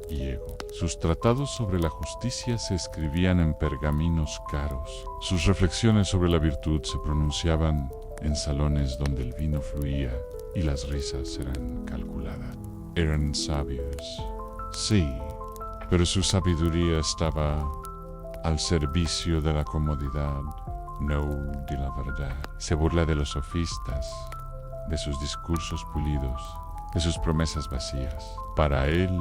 y ego. Sus tratados sobre la justicia se escribían en pergaminos caros. Sus reflexiones sobre la virtud se pronunciaban en salones donde el vino fluía y las risas eran calculadas. Eran sabios, sí, pero su sabiduría estaba al servicio de la comodidad, no de la verdad. Se burla de los sofistas, de sus discursos pulidos, de sus promesas vacías. Para él,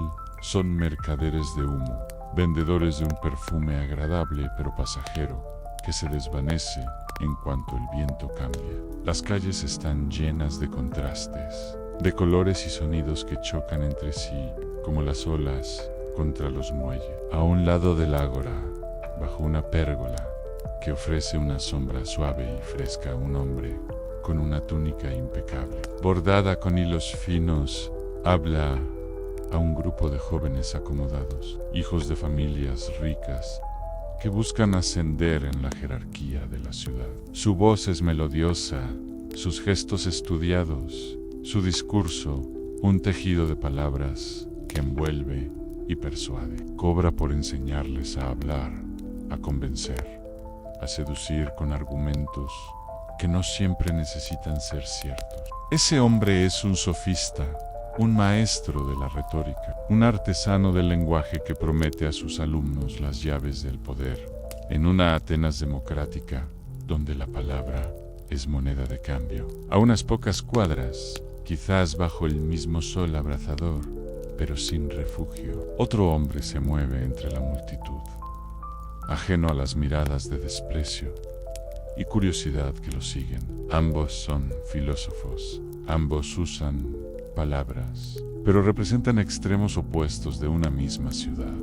son mercaderes de humo, vendedores de un perfume agradable pero pasajero, que se desvanece en cuanto el viento cambia. Las calles están llenas de contrastes, de colores y sonidos que chocan entre sí, como las olas contra los muelles. A un lado del ágora, bajo una pérgola que ofrece una sombra suave y fresca, un hombre con una túnica impecable, bordada con hilos finos, habla a un grupo de jóvenes acomodados, hijos de familias ricas, que buscan ascender en la jerarquía de la ciudad. Su voz es melodiosa, sus gestos estudiados, su discurso un tejido de palabras que que envuelve y persuade. Cobra por enseñarles a hablar, a convencer, a seducir con argumentos que no siempre necesitan ser ciertos. Ese hombre es un sofista, un maestro de la retórica, un artesano del lenguaje que promete a sus alumnos las llaves del poder, en una Atenas democrática donde la palabra es moneda de cambio. A unas pocas cuadras, quizás bajo el mismo sol abrasador, pero sin refugio, otro hombre se mueve entre la multitud, ajeno a las miradas de desprecio y curiosidad que lo siguen. Ambos son filósofos, ambos usan palabras, pero representan extremos opuestos de una misma ciudad,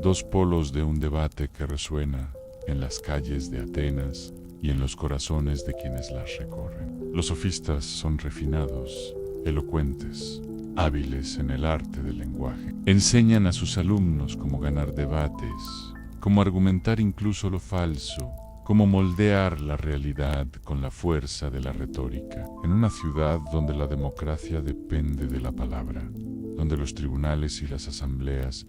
dos polos de un debate que resuena en las calles de Atenas y en los corazones de quienes las recorren. Los sofistas son refinados, elocuentes, hábiles en el arte del lenguaje. Enseñan a sus alumnos cómo ganar debates, cómo argumentar incluso lo falso, cómo moldear la realidad con la fuerza de la retórica. En una ciudad donde la democracia depende de la palabra, donde los tribunales y las asambleas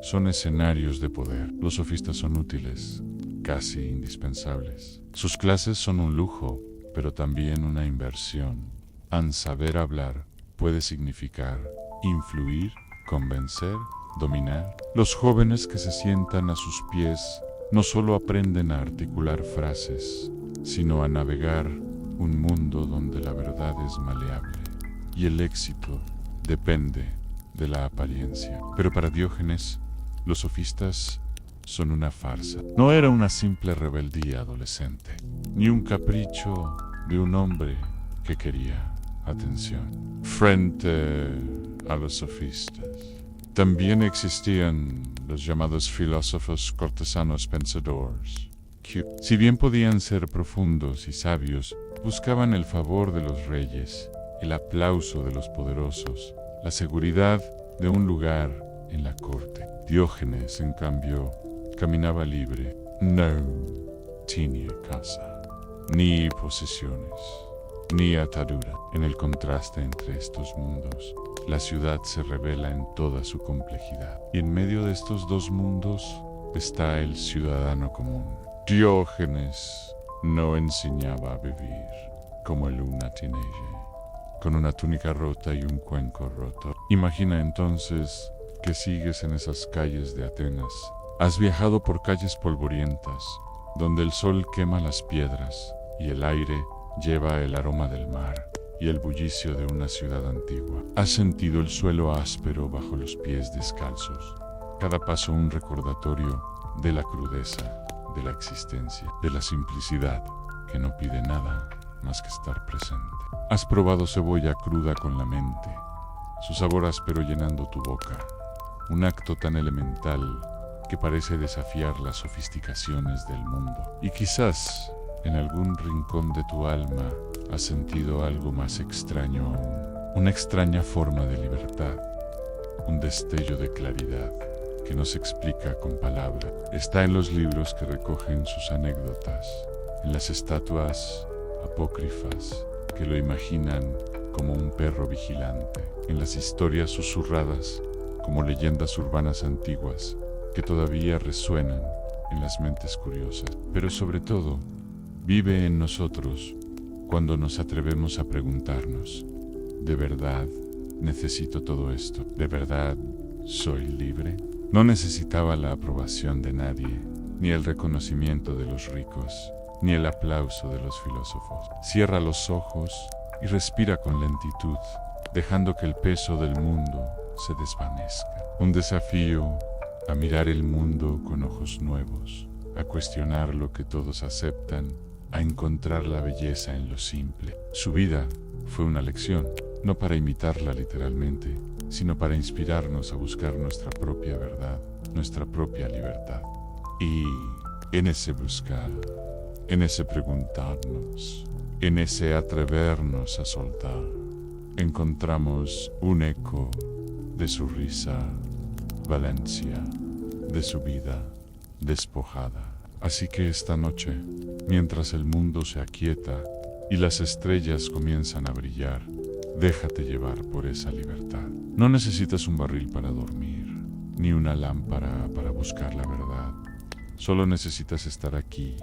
son escenarios de poder, los sofistas son útiles, casi indispensables. Sus clases son un lujo, pero también una inversión. Saber hablar puede significar influir, convencer, dominar. Los jóvenes que se sientan a sus pies no solo aprenden a articular frases, sino a navegar un mundo donde la verdad es maleable y el éxito depende de la apariencia. Pero para Diógenes, los sofistas son una farsa. No era una simple rebeldía adolescente, ni un capricho de un hombre que quería atención. Frente a los sofistas, también existían los llamados filósofos cortesanos pensadores, que, si bien podían ser profundos y sabios, buscaban el favor de los reyes, el aplauso de los poderosos, la seguridad de un lugar en la corte. Diógenes, en cambio, caminaba libre. No tenía casa, ni posesiones, ni atadura. En el contraste entre estos mundos, la ciudad se revela en toda su complejidad. Y en medio de estos dos mundos está el ciudadano común. Diógenes no enseñaba a vivir como el un ateniense, con una túnica rota y un cuenco roto. Imagina entonces que sigues en esas calles de Atenas. Has viajado por calles polvorientas, donde el sol quema las piedras y el aire lleva el aroma del mar y el bullicio de una ciudad antigua. Has sentido el suelo áspero bajo los pies descalzos, cada paso un recordatorio de la crudeza de la existencia, de la simplicidad que no pide nada más que estar presente. Has probado cebolla cruda con la mente, su sabor áspero llenando tu boca, un acto tan elemental que parece desafiar las sofisticaciones del mundo. Y quizás en algún rincón de tu alma has sentido algo más extraño aún, una extraña forma de libertad, un destello de claridad que no se explica con palabras. Está en los libros que recogen sus anécdotas, en las estatuas apócrifas que lo imaginan como un perro vigilante, en las historias susurradas como leyendas urbanas antiguas que todavía resuenan en las mentes curiosas. Pero sobre todo, vive en nosotros cuando nos atrevemos a preguntarnos, ¿de verdad necesito todo esto? ¿De verdad soy libre? No necesitaba la aprobación de nadie, ni el reconocimiento de los ricos, ni el aplauso de los filósofos. Cierra los ojos y respira con lentitud, dejando que el peso del mundo se desvanezca. Un desafío a mirar el mundo con ojos nuevos, a cuestionar lo que todos aceptan, a encontrar la belleza en lo simple. Su vida fue una lección, no para imitarla literalmente, sino para inspirarnos a buscar nuestra propia verdad, nuestra propia libertad. Y en ese buscar, en ese preguntarnos, en ese atrevernos a soltar, encontramos un eco de su risa, valencia, de su vida despojada. Así que esta noche, mientras el mundo se aquieta y las estrellas comienzan a brillar, Déjate llevar por esa libertad. No necesitas un barril para dormir, ni una lámpara para buscar la verdad. Solo necesitas estar aquí,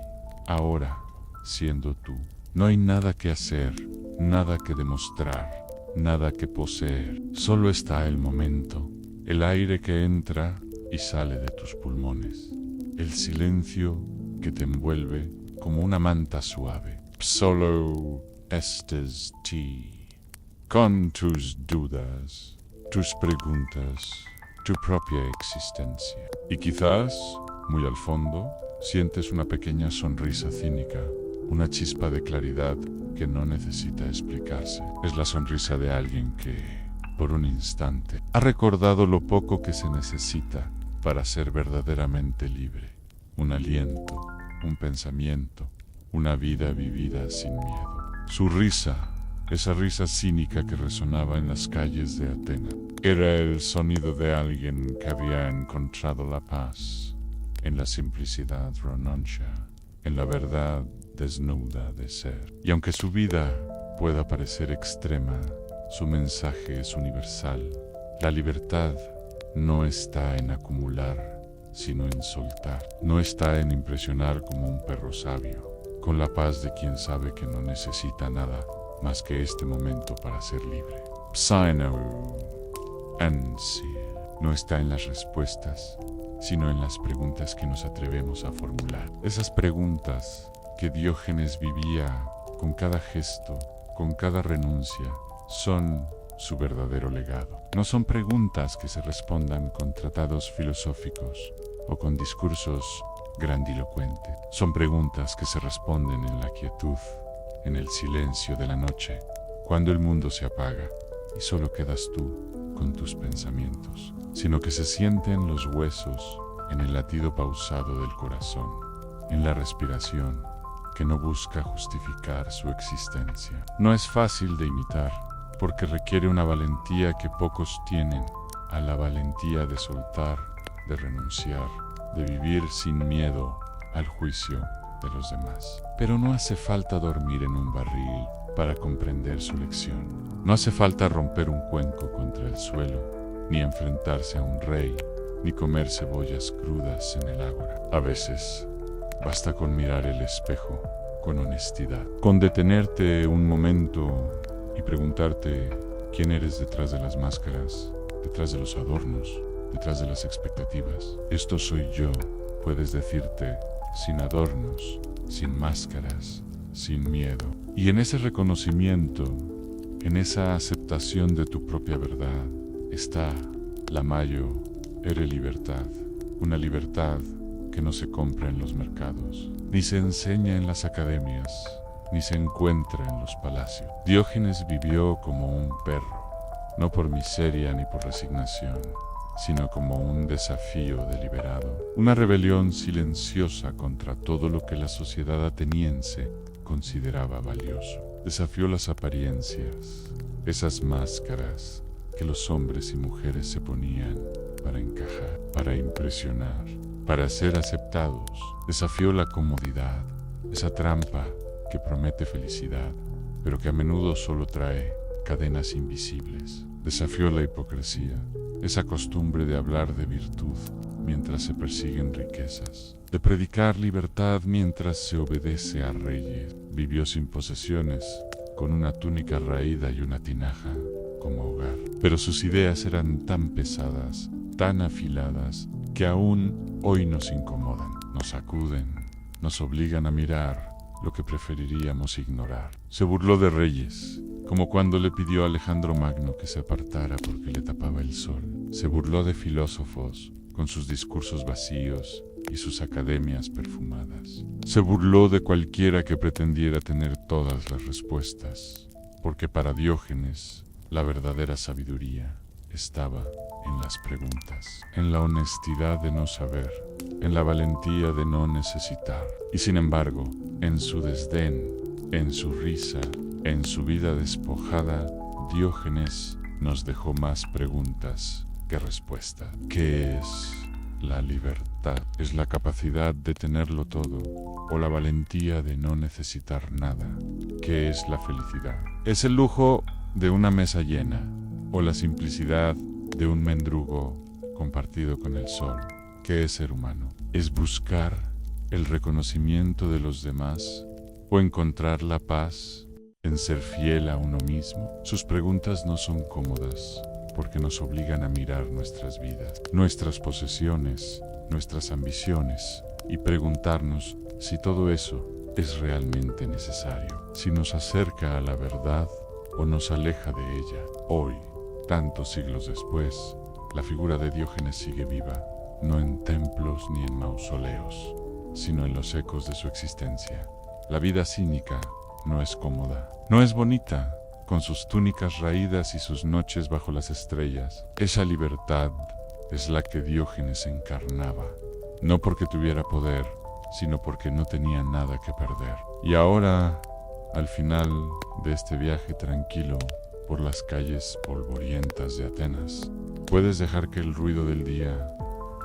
ahora, siendo tú. No hay nada que hacer, nada que demostrar, nada que poseer. Solo está el momento, el aire que entra y sale de tus pulmones, el silencio que te envuelve como una manta suave. Solo estés ti, con tus dudas, tus preguntas, tu propia existencia. Y quizás, muy al fondo, sientes una pequeña sonrisa cínica, una chispa de claridad que no necesita explicarse. Es la sonrisa de alguien que, por un instante, ha recordado lo poco que se necesita para ser verdaderamente libre. Un aliento, un pensamiento, una vida vivida sin miedo. Su risa, esa risa cínica que resonaba en las calles de Atenas, era el sonido de alguien que había encontrado la paz en la simplicidad renuncia, en la verdad desnuda de ser. Y aunque su vida pueda parecer extrema, su mensaje es universal. La libertad no está en acumular, sino en soltar. No está en impresionar como un perro sabio, con la paz de quien sabe que no necesita nada más que este momento para ser libre. No está en las respuestas, sino en las preguntas que nos atrevemos a formular. Esas preguntas que Diógenes vivía con cada gesto, con cada renuncia, son su verdadero legado. No son preguntas que se respondan con tratados filosóficos o con discursos grandilocuentes. Son preguntas que se responden en la quietud, en el silencio de la noche, cuando el mundo se apaga y solo quedas tú con tus pensamientos, sino que se sienten los huesos en el latido pausado del corazón, en la respiración que no busca justificar su existencia. No es fácil de imitar, porque requiere una valentía que pocos tienen, a la valentía de soltar, de renunciar, de vivir sin miedo al juicio de los demás. Pero no hace falta dormir en un barril para comprender su lección. No hace falta romper un cuenco contra el suelo, ni enfrentarse a un rey, ni comer cebollas crudas en el ágora. A veces, basta con mirar el espejo con honestidad, con detenerte un momento y preguntarte quién eres detrás de las máscaras, detrás de los adornos, detrás de las expectativas. Esto soy yo, puedes decirte, sin adornos, sin máscaras, sin miedo. Y en ese reconocimiento, en esa aceptación de tu propia verdad, está la mayo ere libertad, una libertad que no se compra en los mercados, ni se enseña en las academias, ni se encuentra en los palacios. Diógenes vivió como un perro, no por miseria ni por resignación, sino como un desafío deliberado, una rebelión silenciosa contra todo lo que la sociedad ateniense consideraba valioso. Desafió las apariencias, esas máscaras que los hombres y mujeres se ponían para encajar, para impresionar, para ser aceptados. Desafió la comodidad, esa trampa que promete felicidad, pero que a menudo solo trae cadenas invisibles. Desafió la hipocresía, esa costumbre de hablar de virtud mientras se persiguen riquezas, de predicar libertad mientras se obedece a reyes. Vivió sin posesiones, con una túnica raída y una tinaja como hogar. Pero sus ideas eran tan pesadas, tan afiladas, que aún hoy nos incomodan, nos sacuden, nos obligan a mirar lo que preferiríamos ignorar. Se burló de reyes, como cuando le pidió a Alejandro Magno que se apartara porque le tapaba el sol. Se burló de filósofos con sus discursos vacíos y sus academias perfumadas. Se burló de cualquiera que pretendiera tener todas las respuestas, porque para Diógenes la verdadera sabiduría estaba en las preguntas, en la honestidad de no saber, en la valentía de no necesitar. Y sin embargo, en su desdén, en su risa, en su vida despojada, Diógenes nos dejó más preguntas que respuestas. ¿Qué es la libertad? ¿Es la capacidad de tenerlo todo o la valentía de no necesitar nada? ¿Qué es la felicidad? ¿Es el lujo de una mesa llena o la simplicidad de un mendrugo compartido con el sol. ¿Qué es ser humano? ¿Es buscar el reconocimiento de los demás o encontrar la paz en ser fiel a uno mismo? Sus preguntas no son cómodas porque nos obligan a mirar nuestras vidas, nuestras posesiones, nuestras ambiciones y preguntarnos si todo eso es realmente necesario, si nos acerca a la verdad o nos aleja de ella. Hoy, tantos siglos después, la figura de Diógenes sigue viva, no en templos ni en mausoleos, sino en los ecos de su existencia. La vida cínica no es cómoda, no es bonita, con sus túnicas raídas y sus noches bajo las estrellas. Esa libertad es la que Diógenes encarnaba, no porque tuviera poder, sino porque no tenía nada que perder. Y ahora, al final de este viaje tranquilo por las calles polvorientas de Atenas, puedes dejar que el ruido del día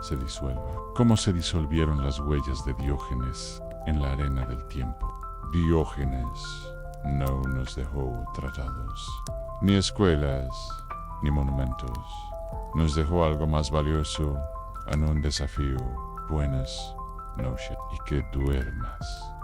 se disuelva. ¿Cómo se disolvieron las huellas de Diógenes en la arena del tiempo? Diógenes no nos dejó tratados, ni escuelas, ni monumentos. Nos dejó algo más valioso en un desafío. Buenas noches y que duermas.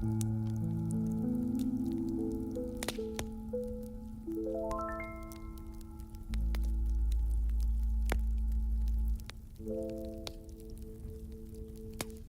Mm-hmm.